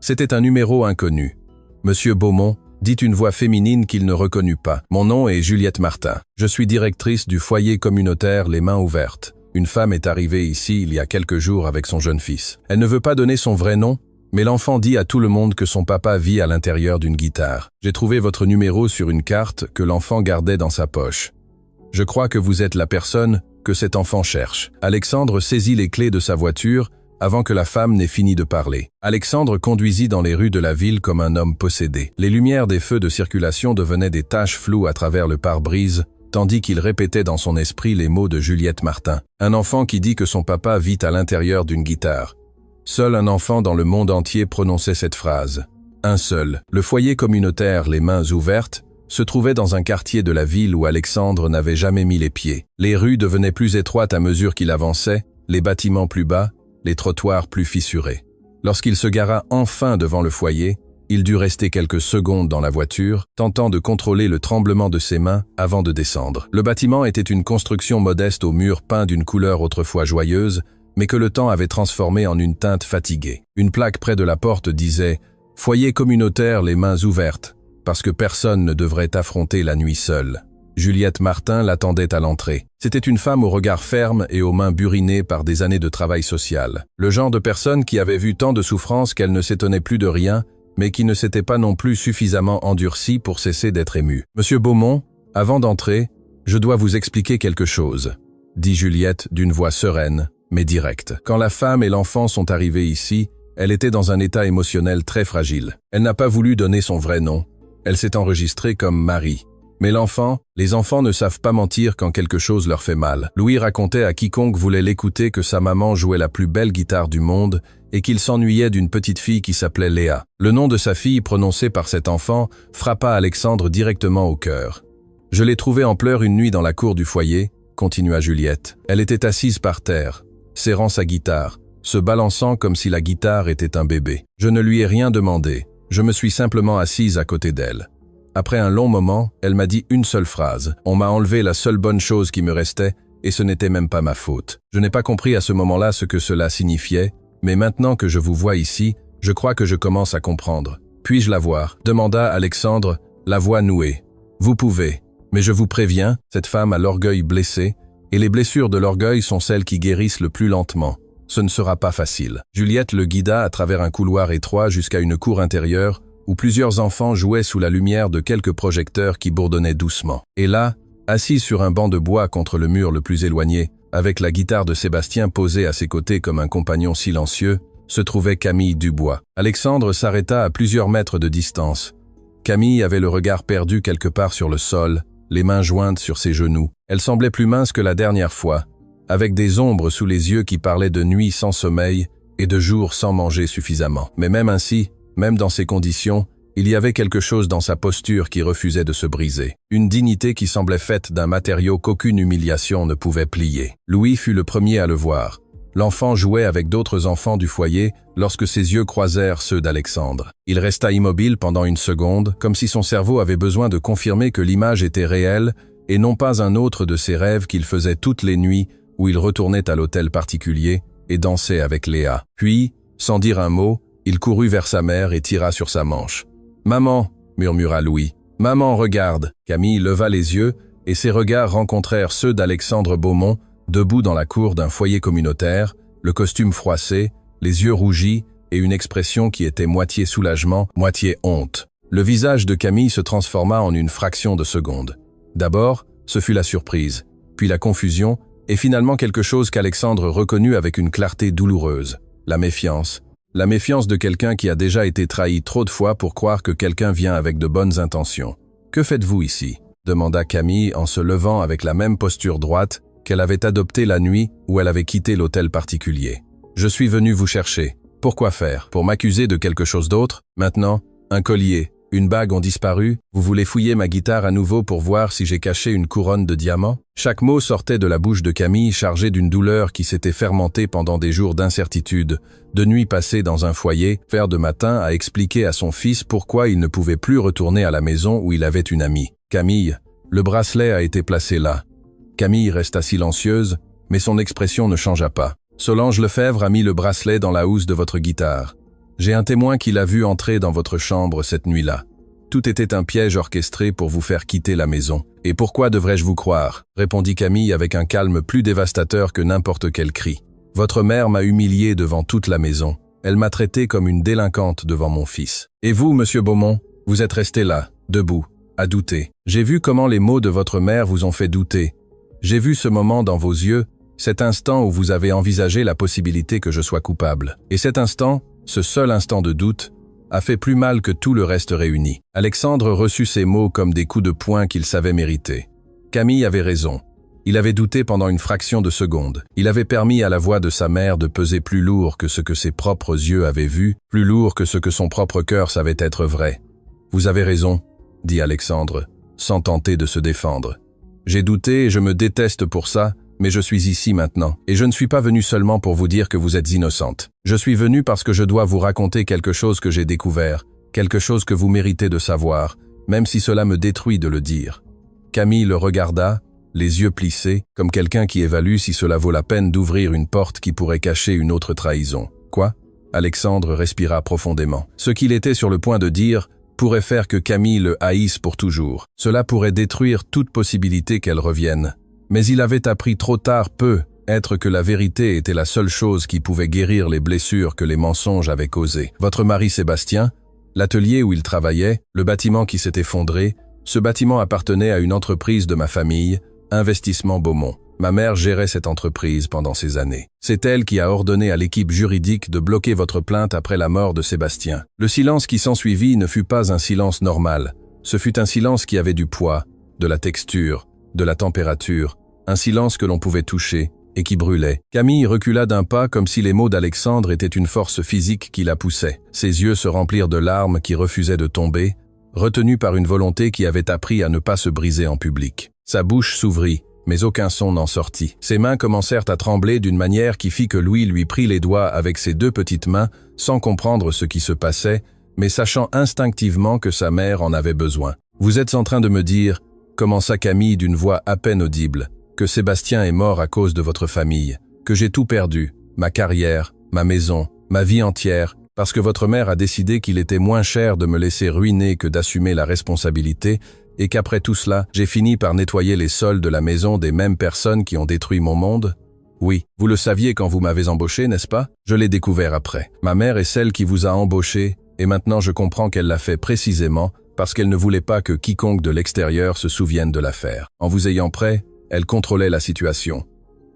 C'était un numéro inconnu. « Monsieur Beaumont », dit une voix féminine qu'il ne reconnut pas. « Mon nom est Juliette Martin. Je suis directrice du foyer communautaire Les Mains Ouvertes. Une femme est arrivée ici il y a quelques jours avec son jeune fils. Elle ne veut pas donner son vrai nom, mais l'enfant dit à tout le monde que son papa vit à l'intérieur d'une guitare. J'ai trouvé votre numéro sur une carte que l'enfant gardait dans sa poche. Je crois que vous êtes la personne que cet enfant cherche. » Alexandre saisit les clés de sa voiture avant que la femme n'ait fini de parler. Alexandre conduisit dans les rues de la ville comme un homme possédé. Les lumières des feux de circulation devenaient des taches floues à travers le pare-brise, tandis qu'il répétait dans son esprit les mots de Juliette Martin. Un enfant qui dit que son papa vit à l'intérieur d'une guitare. Seul un enfant dans le monde entier prononçait cette phrase. Un seul. Le foyer communautaire Les Mains Ouvertes se trouvait dans un quartier de la ville où Alexandre n'avait jamais mis les pieds. Les rues devenaient plus étroites à mesure qu'il avançait, les bâtiments plus bas, les trottoirs plus fissurés. Lorsqu'il se gara enfin devant le foyer, il dut rester quelques secondes dans la voiture, tentant de contrôler le tremblement de ses mains avant de descendre. Le bâtiment était une construction modeste aux murs peints d'une couleur autrefois joyeuse, mais que le temps avait transformée en une teinte fatiguée. Une plaque près de la porte disait « Foyer communautaire Les Mains Ouvertes », parce que personne ne devrait affronter la nuit seule. Juliette Martin l'attendait à l'entrée. C'était une femme au regard ferme et aux mains burinées par des années de travail social. Le genre de personne qui avait vu tant de souffrances qu'elle ne s'étonnait plus de rien, mais qui ne s'était pas non plus suffisamment endurcie pour cesser d'être émue. « Monsieur Beaumont, avant d'entrer, je dois vous expliquer quelque chose », dit Juliette d'une voix sereine, mais directe. Quand la femme et l'enfant sont arrivés ici, elle était dans un état émotionnel très fragile. Elle n'a pas voulu donner son vrai nom. Elle s'est enregistrée comme Marie. Mais les enfants ne savent pas mentir quand quelque chose leur fait mal. Louis racontait à quiconque voulait l'écouter que sa maman jouait la plus belle guitare du monde et qu'il s'ennuyait d'une petite fille qui s'appelait Léa. Le nom de sa fille prononcé par cet enfant frappa Alexandre directement au cœur. « Je l'ai trouvée en pleurs une nuit dans la cour du foyer », continua Juliette. Elle était assise par terre, serrant sa guitare, se balançant comme si la guitare était un bébé. Je ne lui ai rien demandé, je me suis simplement assise à côté d'elle. Après un long moment, elle m'a dit une seule phrase. On m'a enlevé la seule bonne chose qui me restait, et ce n'était même pas ma faute. Je n'ai pas compris à ce moment-là ce que cela signifiait, mais maintenant que je vous vois ici, je crois que je commence à comprendre. Puis-je la voir ? Demanda Alexandre, la voix nouée. Vous pouvez, mais je vous préviens, cette femme a l'orgueil blessé, et les blessures de l'orgueil sont celles qui guérissent le plus lentement. Ce ne sera pas facile. Juliette le guida à travers un couloir étroit jusqu'à une cour intérieure, où plusieurs enfants jouaient sous la lumière de quelques projecteurs qui bourdonnaient doucement. Et là, assise sur un banc de bois contre le mur le plus éloigné, avec la guitare de Sébastien posée à ses côtés comme un compagnon silencieux, se trouvait Camille Dubois. Alexandre s'arrêta à plusieurs mètres de distance. Camille avait le regard perdu quelque part sur le sol, les mains jointes sur ses genoux. Elle semblait plus mince que la dernière fois, avec des ombres sous les yeux qui parlaient de nuits sans sommeil et de jours sans manger suffisamment. Mais même ainsi, même dans ces conditions, il y avait quelque chose dans sa posture qui refusait de se briser. Une dignité qui semblait faite d'un matériau qu'aucune humiliation ne pouvait plier. Louis fut le premier à le voir. L'enfant jouait avec d'autres enfants du foyer lorsque ses yeux croisèrent ceux d'Alexandre. Il resta immobile pendant une seconde, comme si son cerveau avait besoin de confirmer que l'image était réelle et non pas un autre de ses rêves qu'il faisait toutes les nuits où il retournait à l'hôtel particulier et dansait avec Léa. Puis, sans dire un mot, il courut vers sa mère et tira sur sa manche. « Maman !» murmura Louis. « Maman, regarde !» Camille leva les yeux et ses regards rencontrèrent ceux d'Alexandre Beaumont, debout dans la cour d'un foyer communautaire, le costume froissé, les yeux rougis et une expression qui était moitié soulagement, moitié honte. Le visage de Camille se transforma en une fraction de seconde. D'abord, ce fut la surprise, puis la confusion, et finalement quelque chose qu'Alexandre reconnut avec une clarté douloureuse, la méfiance. La méfiance de quelqu'un qui a déjà été trahi trop de fois pour croire que quelqu'un vient avec de bonnes intentions. « Que faites-vous ici ?» demanda Camille en se levant avec la même posture droite qu'elle avait adoptée la nuit où elle avait quitté l'hôtel particulier. « Je suis venu vous chercher. Pourquoi faire? Pour m'accuser de quelque chose d'autre? Maintenant, un collier, une bague ont disparu, vous voulez fouiller ma guitare à nouveau pour voir si j'ai caché une couronne de diamants ?» Chaque mot sortait de la bouche de Camille chargé d'une douleur qui s'était fermentée pendant des jours d'incertitude, de nuits passées dans un foyer, faire de matin à expliquer à son fils pourquoi il ne pouvait plus retourner à la maison où il avait une amie. « Camille, le bracelet a été placé là. » Camille resta silencieuse, mais son expression ne changea pas. « Solange Lefebvre a mis le bracelet dans la housse de votre guitare. J'ai un témoin qui l'a vu entrer dans votre chambre cette nuit-là. Tout était un piège orchestré pour vous faire quitter la maison. Et pourquoi devrais-je vous croire ?» répondit Camille avec un calme plus dévastateur que n'importe quel cri. « Votre mère m'a humilié devant toute la maison. Elle m'a traité comme une délinquante devant mon fils. Et vous, monsieur Beaumont, vous êtes resté là, debout, à douter. J'ai vu comment les mots de votre mère vous ont fait douter, J'ai vu ce moment dans vos yeux, cet instant où vous avez envisagé la possibilité que je sois coupable. Et cet instant, ce seul instant de doute, a fait plus mal que tout le reste réuni. Alexandre reçut ces mots comme des coups de poing qu'il savait mériter. Camille avait raison. Il avait douté pendant une fraction de seconde. Il avait permis à la voix de sa mère de peser plus lourd que ce que ses propres yeux avaient vu, plus lourd que ce que son propre cœur savait être vrai. « Vous avez raison », dit Alexandre, sans tenter de se défendre. « J'ai douté et je me déteste pour ça, mais je suis ici maintenant, et je ne suis pas venu seulement pour vous dire que vous êtes innocente. Je suis venu parce que je dois vous raconter quelque chose que j'ai découvert, quelque chose que vous méritez de savoir, même si cela me détruit de le dire. » Camille le regarda, les yeux plissés, comme quelqu'un qui évalue si cela vaut la peine d'ouvrir une porte qui pourrait cacher une autre trahison. Quoi? Alexandre respira profondément. Ce qu'il était sur le point de dire pourrait faire que Camille le haïsse pour toujours. Cela pourrait détruire toute possibilité qu'elle revienne. Mais il avait appris trop tard être que la vérité était la seule chose qui pouvait guérir les blessures que les mensonges avaient causées. Votre mari Sébastien, l'atelier où il travaillait, le bâtiment qui s'est effondré, ce bâtiment appartenait à une entreprise de ma famille, Investissement Beaumont. Ma mère gérait cette entreprise pendant ces années. C'est elle qui a ordonné à l'équipe juridique de bloquer votre plainte après la mort de Sébastien. Le silence qui s'ensuivit ne fut pas un silence normal. Ce fut un silence qui avait du poids, de la texture, de la température, un silence que l'on pouvait toucher et qui brûlait. Camille recula d'un pas comme si les mots d'Alexandre étaient une force physique qui la poussait. Ses yeux se remplirent de larmes qui refusaient de tomber, retenues par une volonté qui avait appris à ne pas se briser en public. Sa bouche s'ouvrit, mais aucun son n'en sortit. Ses mains commencèrent à trembler d'une manière qui fit que Louis lui prit les doigts avec ses deux petites mains, sans comprendre ce qui se passait, mais sachant instinctivement que sa mère en avait besoin. « Vous êtes en train de me dire, » commença Camille d'une voix à peine audible, « que Sébastien est mort à cause de votre famille, que j'ai tout perdu, ma carrière, ma maison, ma vie entière, parce que votre mère a décidé qu'il était moins cher de me laisser ruiner que d'assumer la responsabilité, et qu'après tout cela, j'ai fini par nettoyer les sols de la maison des mêmes personnes qui ont détruit mon monde? Oui, vous le saviez quand vous m'avez embauché, n'est-ce pas? Je l'ai découvert après. Ma mère est celle qui vous a embauché, et maintenant je comprends qu'elle l'a fait précisément parce qu'elle ne voulait pas que quiconque de l'extérieur se souvienne de l'affaire. En vous ayant prêt, elle contrôlait la situation.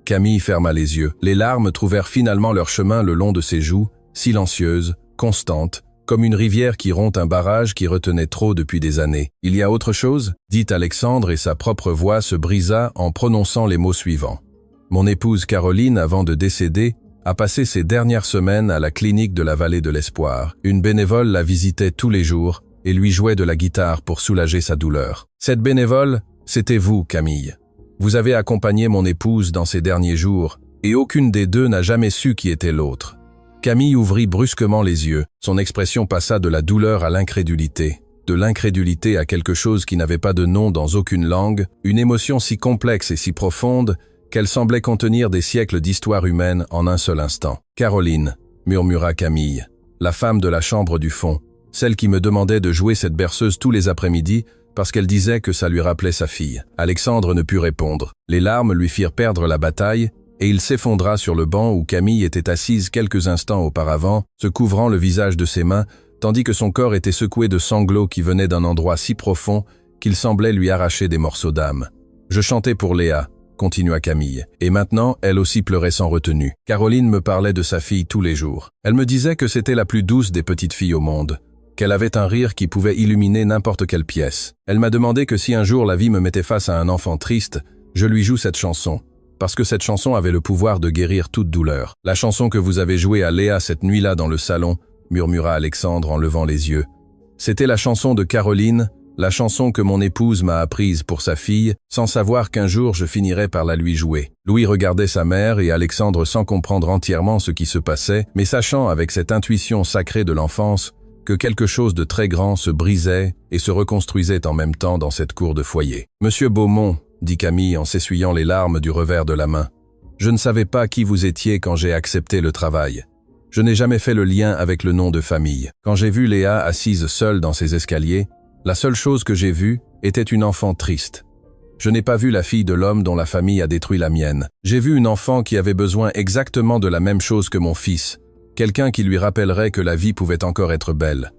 Camille ferma les yeux. Les larmes trouvèrent finalement leur chemin le long de ses joues, silencieuses, constantes, comme une rivière qui rompt un barrage qui retenait trop depuis des années. « Il y a autre chose ?» dit Alexandre et sa propre voix se brisa en prononçant les mots suivants. « Mon épouse Caroline, avant de décéder, a passé ses dernières semaines à la clinique de la Vallée de l'Espoir. Une bénévole la visitait tous les jours et lui jouait de la guitare pour soulager sa douleur. Cette bénévole, c'était vous, Camille. Vous avez accompagné mon épouse dans ces derniers jours et aucune des deux n'a jamais su qui était l'autre. » Camille ouvrit brusquement les yeux. Son expression passa de la douleur à l'incrédulité, de l'incrédulité à quelque chose qui n'avait pas de nom dans aucune langue, une émotion si complexe et si profonde qu'elle semblait contenir des siècles d'histoire humaine en un seul instant. « Caroline », murmura Camille, la femme de la chambre du fond, celle qui me demandait de jouer cette berceuse tous les après-midi parce qu'elle disait que ça lui rappelait sa fille. Alexandre ne put répondre. Les larmes lui firent perdre la bataille, et il s'effondra sur le banc où Camille était assise quelques instants auparavant, se couvrant le visage de ses mains, tandis que son corps était secoué de sanglots qui venaient d'un endroit si profond qu'il semblait lui arracher des morceaux d'âme. « Je chantais pour Léa », continua Camille, et maintenant elle aussi pleurait sans retenue. Caroline me parlait de sa fille tous les jours. Elle me disait que c'était la plus douce des petites filles au monde, qu'elle avait un rire qui pouvait illuminer n'importe quelle pièce. Elle m'a demandé que si un jour la vie me mettait face à un enfant triste, je lui joue cette chanson. Parce que cette chanson avait le pouvoir de guérir toute douleur. « La chanson que vous avez jouée à Léa cette nuit-là dans le salon », murmura Alexandre en levant les yeux. « C'était la chanson de Caroline, la chanson que mon épouse m'a apprise pour sa fille, sans savoir qu'un jour je finirais par la lui jouer. » Louis regardait sa mère et Alexandre sans comprendre entièrement ce qui se passait, mais sachant avec cette intuition sacrée de l'enfance que quelque chose de très grand se brisait et se reconstruisait en même temps dans cette cour de foyer. « Monsieur Beaumont », dit Camille en s'essuyant les larmes du revers de la main. « Je ne savais pas qui vous étiez quand j'ai accepté le travail. Je n'ai jamais fait le lien avec le nom de famille. Quand j'ai vu Léa assise seule dans ses escaliers, la seule chose que j'ai vue était une enfant triste. Je n'ai pas vu la fille de l'homme dont la famille a détruit la mienne. J'ai vu une enfant qui avait besoin exactement de la même chose que mon fils, quelqu'un qui lui rappellerait que la vie pouvait encore être belle.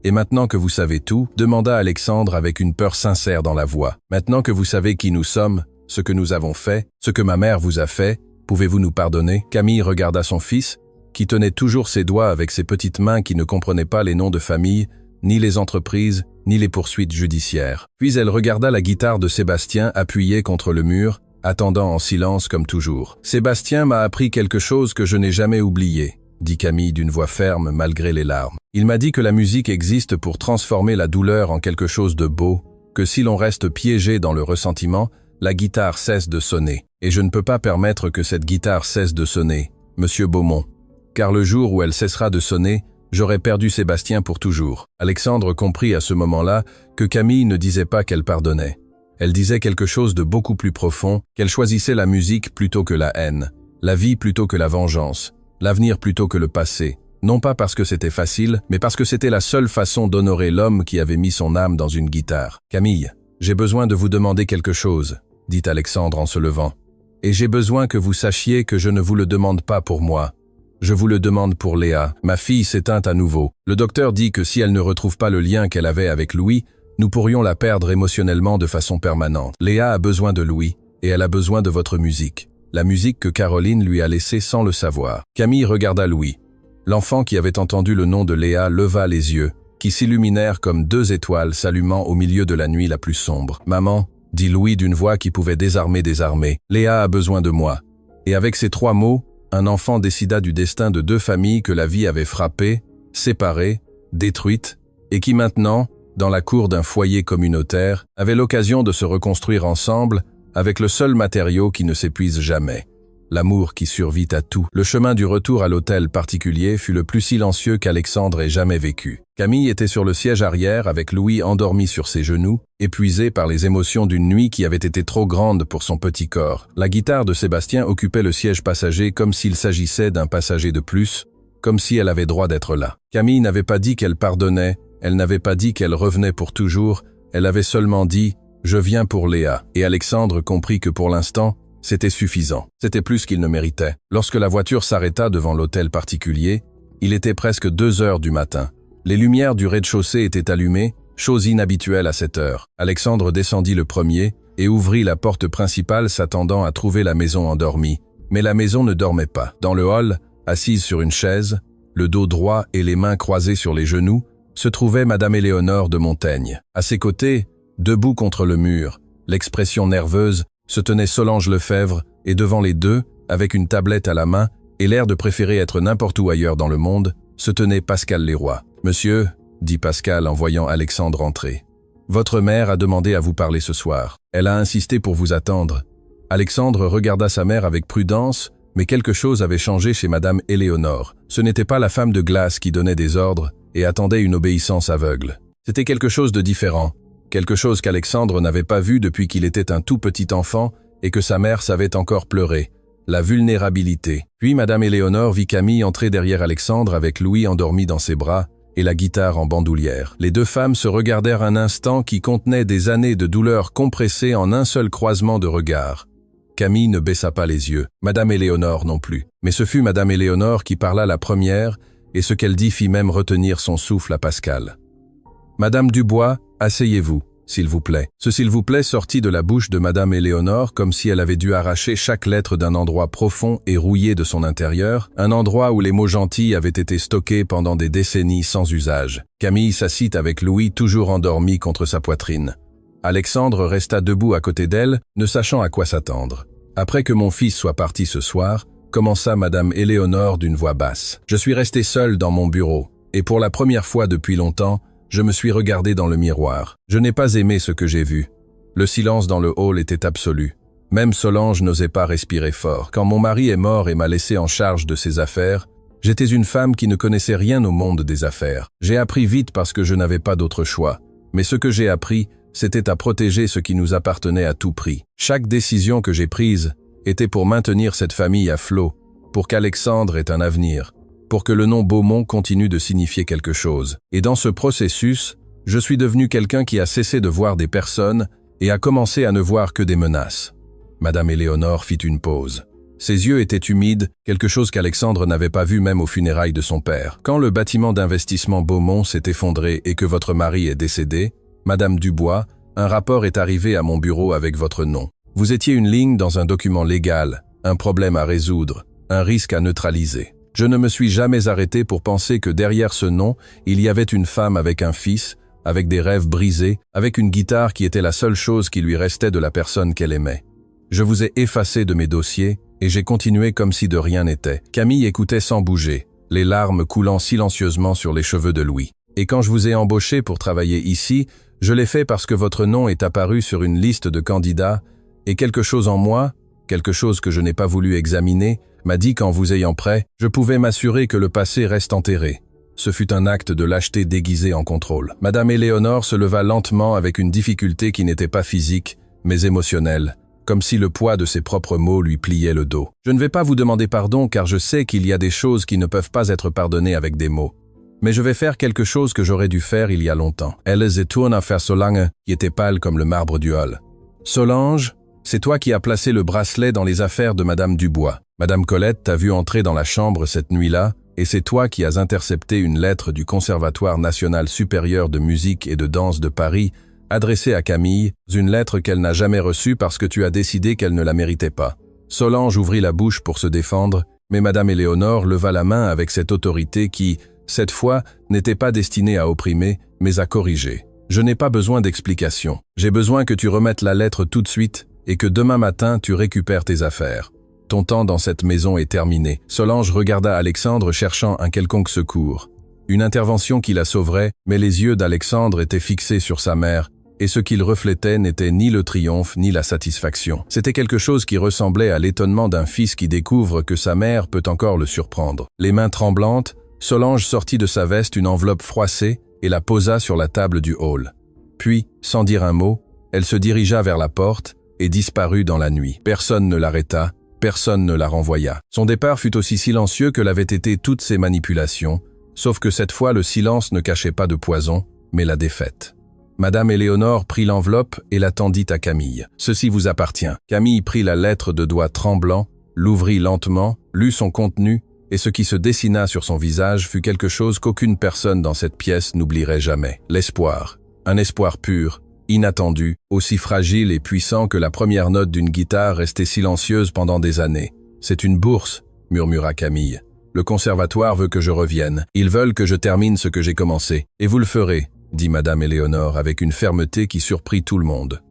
Et maintenant que vous savez tout, demanda Alexandre avec une peur sincère dans la voix. Maintenant que vous savez qui nous sommes, ce que nous avons fait, ce que ma mère vous a fait, pouvez-vous nous pardonner ?» Camille regarda son fils, qui tenait toujours ses doigts avec ses petites mains qui ne comprenaient pas les noms de famille, ni les entreprises, ni les poursuites judiciaires. Puis elle regarda la guitare de Sébastien appuyée contre le mur, attendant en silence comme toujours. « Sébastien m'a appris quelque chose que je n'ai jamais oublié », dit Camille d'une voix ferme malgré les larmes. « Il m'a dit que la musique existe pour transformer la douleur en quelque chose de beau, que si l'on reste piégé dans le ressentiment, la guitare cesse de sonner. Et je ne peux pas permettre que cette guitare cesse de sonner, Monsieur Beaumont, car le jour où elle cessera de sonner, j'aurai perdu Sébastien pour toujours. » Alexandre comprit à ce moment-là que Camille ne disait pas qu'elle pardonnait. Elle disait quelque chose de beaucoup plus profond, qu'elle choisissait la musique plutôt que la haine, la vie plutôt que la vengeance, l'avenir plutôt que le passé, non pas parce que c'était facile, mais parce que c'était la seule façon d'honorer l'homme qui avait mis son âme dans une guitare. « Camille, j'ai besoin de vous demander quelque chose, » dit Alexandre en se levant. « Et j'ai besoin que vous sachiez que je ne vous le demande pas pour moi. Je vous le demande pour Léa. » Ma fille s'éteint à nouveau. Le docteur dit que si elle ne retrouve pas le lien qu'elle avait avec Louis, nous pourrions la perdre émotionnellement de façon permanente. Léa a besoin de Louis, et elle a besoin de votre musique. La musique que Caroline lui a laissée sans le savoir. Camille regarda Louis. L'enfant qui avait entendu le nom de Léa leva les yeux, qui s'illuminèrent comme deux étoiles s'allumant au milieu de la nuit la plus sombre. « Maman, » dit Louis d'une voix qui pouvait désarmer des armées, « Léa a besoin de moi. » Et avec ces trois mots, un enfant décida du destin de deux familles que la vie avait frappées, séparées, détruites, et qui maintenant, dans la cour d'un foyer communautaire, avaient l'occasion de se reconstruire ensemble avec le seul matériau qui ne s'épuise jamais, l'amour qui survit à tout. Le chemin du retour à l'hôtel particulier fut le plus silencieux qu'Alexandre ait jamais vécu. Camille était sur le siège arrière avec Louis endormi sur ses genoux, épuisé par les émotions d'une nuit qui avait été trop grande pour son petit corps. La guitare de Sébastien occupait le siège passager comme s'il s'agissait d'un passager de plus, comme si elle avait droit d'être là. Camille n'avait pas dit qu'elle pardonnait, elle n'avait pas dit qu'elle revenait pour toujours, elle avait seulement dit « Je viens pour Léa ». Et Alexandre comprit que pour l'instant, c'était suffisant. C'était plus qu'il ne méritait. Lorsque la voiture s'arrêta devant l'hôtel particulier, il était presque 2 heures du matin. Les lumières du rez-de-chaussée étaient allumées, chose inhabituelle à cette heure. Alexandre descendit le premier et ouvrit la porte principale s'attendant à trouver la maison endormie. Mais la maison ne dormait pas. Dans le hall, assise sur une chaise, le dos droit et les mains croisées sur les genoux, se trouvait Madame Éléonore de Montaigne. À ses côtés, debout contre le mur, l'expression nerveuse, se tenait Solange Lefebvre et devant les deux, avec une tablette à la main et l'air de préférer être n'importe où ailleurs dans le monde, se tenait Pascal Leroy. « Monsieur, » dit Pascal en voyant Alexandre entrer, « votre mère a demandé à vous parler ce soir. Elle a insisté pour vous attendre. » Alexandre regarda sa mère avec prudence, mais quelque chose avait changé chez Madame Éléonore. Ce n'était pas la femme de glace qui donnait des ordres et attendait une obéissance aveugle. C'était quelque chose de différent, quelque chose qu'Alexandre n'avait pas vu depuis qu'il était un tout petit enfant et que sa mère savait encore pleurer. La vulnérabilité. Puis Madame Éléonore vit Camille entrer derrière Alexandre avec Louis endormi dans ses bras et la guitare en bandoulière. Les deux femmes se regardèrent un instant qui contenait des années de douleur compressées en un seul croisement de regard. Camille ne baissa pas les yeux, Madame Éléonore non plus. Mais ce fut Madame Éléonore qui parla la première, et ce qu'elle dit fit même retenir son souffle à Pascal. « Madame Dubois, asseyez-vous, s'il vous plaît. » Ce « s'il vous plaît » sortit de la bouche de Madame Éléonore comme si elle avait dû arracher chaque lettre d'un endroit profond et rouillé de son intérieur, un endroit où les mots gentils avaient été stockés pendant des décennies sans usage. Camille s'assit avec Louis toujours endormi contre sa poitrine. Alexandre resta debout à côté d'elle, ne sachant à quoi s'attendre. « Après que mon fils soit parti ce soir, » commença Madame Éléonore d'une voix basse. « Je suis resté seul dans mon bureau, et pour la première fois depuis longtemps, je me suis regardé dans le miroir. Je n'ai pas aimé ce que j'ai vu. Le silence dans le hall était absolu. Même Solange n'osait pas respirer fort. Quand mon mari est mort et m'a laissé en charge de ses affaires, j'étais une femme qui ne connaissait rien au monde des affaires. J'ai appris vite parce que je n'avais pas d'autre choix. Mais ce que j'ai appris, c'était à protéger ce qui nous appartenait à tout prix. Chaque décision que j'ai prise était pour maintenir cette famille à flot, pour qu'Alexandre ait un avenir, pour que le nom Beaumont continue de signifier quelque chose. Et dans ce processus, je suis devenu quelqu'un qui a cessé de voir des personnes et a commencé à ne voir que des menaces. Madame Éléonore fit une pause. Ses yeux étaient humides, quelque chose qu'Alexandre n'avait pas vu même aux funérailles de son père. Quand le bâtiment d'investissement Beaumont s'est effondré et que votre mari est décédé, Madame Dubois, un rapport est arrivé à mon bureau avec votre nom. Vous étiez une ligne dans un document légal, un problème à résoudre, un risque à neutraliser. Je ne me suis jamais arrêté pour penser que derrière ce nom, il y avait une femme avec un fils, avec des rêves brisés, avec une guitare qui était la seule chose qui lui restait de la personne qu'elle aimait. Je vous ai effacé de mes dossiers et j'ai continué comme si de rien n'était. Camille écoutait sans bouger, les larmes coulant silencieusement sur les cheveux de Louis. Et quand je vous ai embauché pour travailler ici, je l'ai fait parce que votre nom est apparu sur une liste de candidats et quelque chose en moi, quelque chose que je n'ai pas voulu examiner, m'a dit qu'en vous ayant prêt, je pouvais m'assurer que le passé reste enterré. Ce fut un acte de lâcheté déguisé en contrôle. Madame Éléonore se leva lentement avec une difficulté qui n'était pas physique, mais émotionnelle, comme si le poids de ses propres mots lui pliait le dos. Je ne vais pas vous demander pardon car je sais qu'il y a des choses qui ne peuvent pas être pardonnées avec des mots. Mais je vais faire quelque chose que j'aurais dû faire il y a longtemps. Elle se tourne vers Solange, qui était pâle comme le marbre du hall. Solange, c'est toi qui as placé le bracelet dans les affaires de Madame Dubois. Madame Colette t'a vu entrer dans la chambre cette nuit-là, et c'est toi qui as intercepté une lettre du Conservatoire national supérieur de musique et de danse de Paris, adressée à Camille, une lettre qu'elle n'a jamais reçue parce que tu as décidé qu'elle ne la méritait pas. Solange ouvrit la bouche pour se défendre, mais Madame Éléonore leva la main avec cette autorité qui, cette fois, n'était pas destinée à opprimer, mais à corriger. Je n'ai pas besoin d'explications. J'ai besoin que tu remettes la lettre tout de suite et que demain matin tu récupères tes affaires. Ton temps dans cette maison est terminé. Solange regarda Alexandre cherchant un quelconque secours. Une intervention qui la sauverait, mais les yeux d'Alexandre étaient fixés sur sa mère, et ce qu'il reflétait n'était ni le triomphe ni la satisfaction. C'était quelque chose qui ressemblait à l'étonnement d'un fils qui découvre que sa mère peut encore le surprendre. Les mains tremblantes, Solange sortit de sa veste une enveloppe froissée et la posa sur la table du hall. Puis, sans dire un mot, elle se dirigea vers la porte et disparut dans la nuit. Personne ne l'arrêta, personne ne la renvoya. Son départ fut aussi silencieux que l'avaient été toutes ses manipulations, sauf que cette fois le silence ne cachait pas de poison, mais la défaite. Madame Éléonore prit l'enveloppe et la tendit à Camille. « Ceci vous appartient. » Camille prit la lettre de doigts tremblants, l'ouvrit lentement, lut son contenu, et ce qui se dessina sur son visage fut quelque chose qu'aucune personne dans cette pièce n'oublierait jamais. L'espoir. Un espoir pur, inattendu, aussi fragile et puissant que la première note d'une guitare restée silencieuse pendant des années. « C'est une bourse », murmura Camille. « Le conservatoire veut que je revienne. Ils veulent que je termine ce que j'ai commencé. Et vous le ferez, » dit Madame Éléonore avec une fermeté qui surprit tout le monde.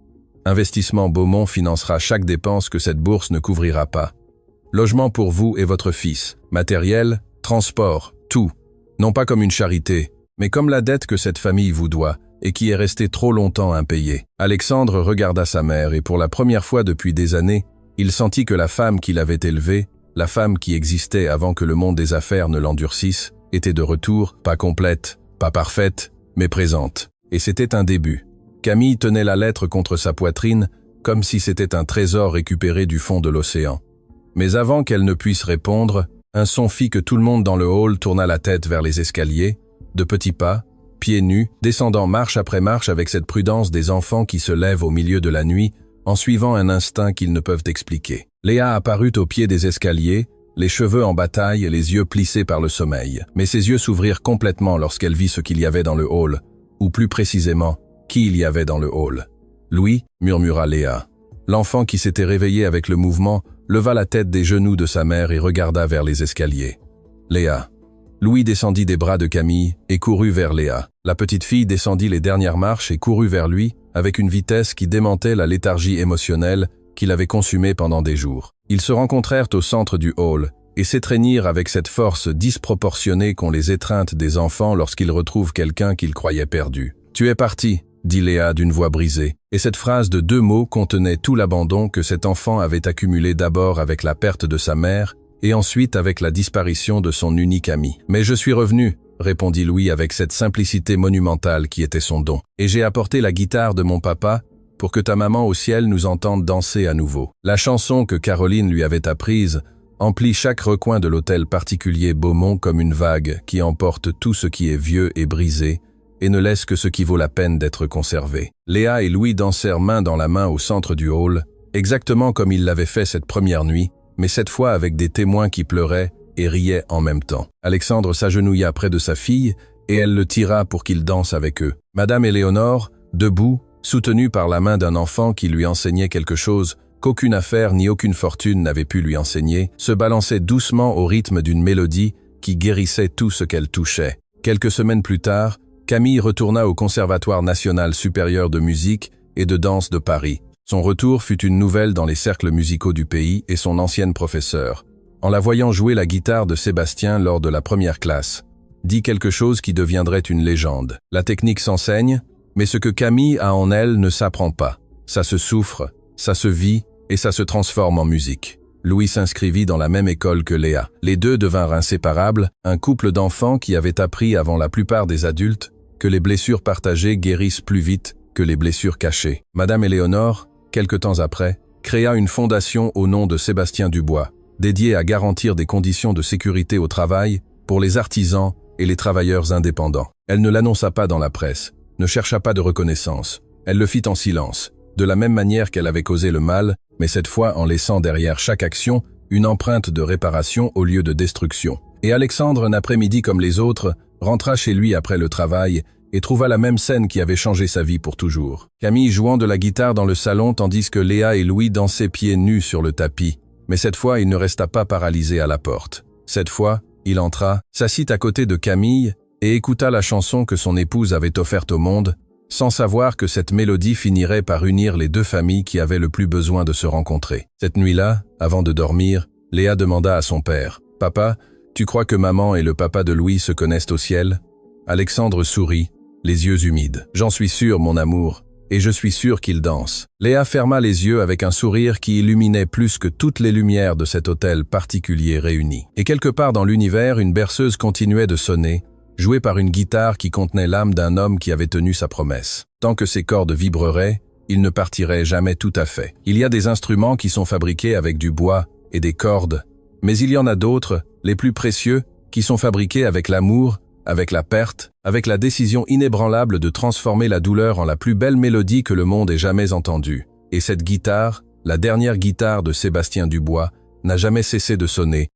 Investissement Beaumont financera chaque dépense que cette bourse ne couvrira pas. Logement pour vous et votre fils, matériel, transport, tout. Non pas comme une charité, mais comme la dette que cette famille vous doit et qui est restée trop longtemps impayée. Alexandre regarda sa mère et pour la première fois depuis des années, il sentit que la femme qui l'avait élevé, la femme qui existait avant que le monde des affaires ne l'endurcisse, était de retour, pas complète, pas parfaite, mais présente. Et c'était un début. Camille tenait la lettre contre sa poitrine, comme si c'était un trésor récupéré du fond de l'océan. Mais avant qu'elle ne puisse répondre, un son fit que tout le monde dans le hall tourna la tête vers les escaliers, de petits pas, pieds nus, descendant marche après marche avec cette prudence des enfants qui se lèvent au milieu de la nuit, en suivant un instinct qu'ils ne peuvent expliquer. Léa apparut au pied des escaliers, les cheveux en bataille et les yeux plissés par le sommeil. Mais ses yeux s'ouvrirent complètement lorsqu'elle vit ce qu'il y avait dans le hall, ou plus précisément, qui il y avait dans le hall. « Louis » murmura Léa. L'enfant qui s'était réveillé avec le mouvement leva la tête des genoux de sa mère et regarda vers les escaliers. Léa. Louis descendit des bras de Camille et courut vers Léa. La petite fille descendit les dernières marches et courut vers lui avec une vitesse qui démentait la léthargie émotionnelle qu'il avait consumée pendant des jours. Ils se rencontrèrent au centre du hall et s'étreignirent avec cette force disproportionnée qu'ont les étreintes des enfants lorsqu'ils retrouvent quelqu'un qu'ils croyaient perdu. « Tu es parti », dit Léa d'une voix brisée, et cette phrase de 2 mots contenait tout l'abandon que cet enfant avait accumulé d'abord avec la perte de sa mère et ensuite avec la disparition de son unique ami. « Mais je suis revenu », répondit Louis avec cette simplicité monumentale qui était son don, « et j'ai apporté la guitare de mon papa pour que ta maman au ciel nous entende danser à nouveau. » La chanson que Caroline lui avait apprise emplit chaque recoin de l'hôtel particulier Beaumont comme une vague qui emporte tout ce qui est vieux et brisé et ne laisse que ce qui vaut la peine d'être conservé. Léa et Louis dansèrent main dans la main au centre du hall, exactement comme ils l'avaient fait cette première nuit, mais cette fois avec des témoins qui pleuraient et riaient en même temps. Alexandre s'agenouilla près de sa fille et elle le tira pour qu'il danse avec eux. Madame Éléonore, debout, soutenue par la main d'un enfant qui lui enseignait quelque chose, qu'aucune affaire ni aucune fortune n'avait pu lui enseigner, se balançait doucement au rythme d'une mélodie qui guérissait tout ce qu'elle touchait. Quelques semaines plus tard, Camille retourna au Conservatoire national supérieur de musique et de danse de Paris. Son retour fut une nouvelle dans les cercles musicaux du pays et son ancienne professeure, en la voyant jouer la guitare de Sébastien lors de la première classe, dit quelque chose qui deviendrait une légende. La technique s'enseigne, mais ce que Camille a en elle ne s'apprend pas. Ça se souffre, ça se vit et ça se transforme en musique. Louis s'inscrivit dans la même école que Léa. Les deux devinrent inséparables, un couple d'enfants qui avait appris avant la plupart des adultes que les blessures partagées guérissent plus vite que les blessures cachées. Madame Éléonore, quelque temps après, créa une fondation au nom de Sébastien Dubois, dédiée à garantir des conditions de sécurité au travail pour les artisans et les travailleurs indépendants. Elle ne l'annonça pas dans la presse, ne chercha pas de reconnaissance. Elle le fit en silence, de la même manière qu'elle avait causé le mal, mais cette fois en laissant derrière chaque action une empreinte de réparation au lieu de destruction. Et Alexandre, un après-midi comme les autres, rentra chez lui après le travail et trouva la même scène qui avait changé sa vie pour toujours. Camille jouant de la guitare dans le salon tandis que Léa et Louis dansaient pieds nus sur le tapis. Mais cette fois, il ne resta pas paralysé à la porte. Cette fois, il entra, s'assit à côté de Camille et écouta la chanson que son épouse avait offerte au monde, sans savoir que cette mélodie finirait par unir les deux familles qui avaient le plus besoin de se rencontrer. Cette nuit-là, avant de dormir, Léa demanda à son père, « Papa, tu crois que maman et le papa de Louis se connaissent au ciel ?» Alexandre sourit, les yeux humides. « J'en suis sûr, mon amour, et je suis sûr qu'ils dansent. » Léa ferma les yeux avec un sourire qui illuminait plus que toutes les lumières de cet hôtel particulier réuni. Et quelque part dans l'univers, une berceuse continuait de sonner, jouée par une guitare qui contenait l'âme d'un homme qui avait tenu sa promesse. Tant que ses cordes vibreraient, il ne partirait jamais tout à fait. Il y a des instruments qui sont fabriqués avec du bois et des cordes, mais il y en a d'autres, les plus précieux, qui sont fabriqués avec l'amour, avec la perte, avec la décision inébranlable de transformer la douleur en la plus belle mélodie que le monde ait jamais entendue. Et cette guitare, la dernière guitare de Sébastien Dubois, n'a jamais cessé de sonner,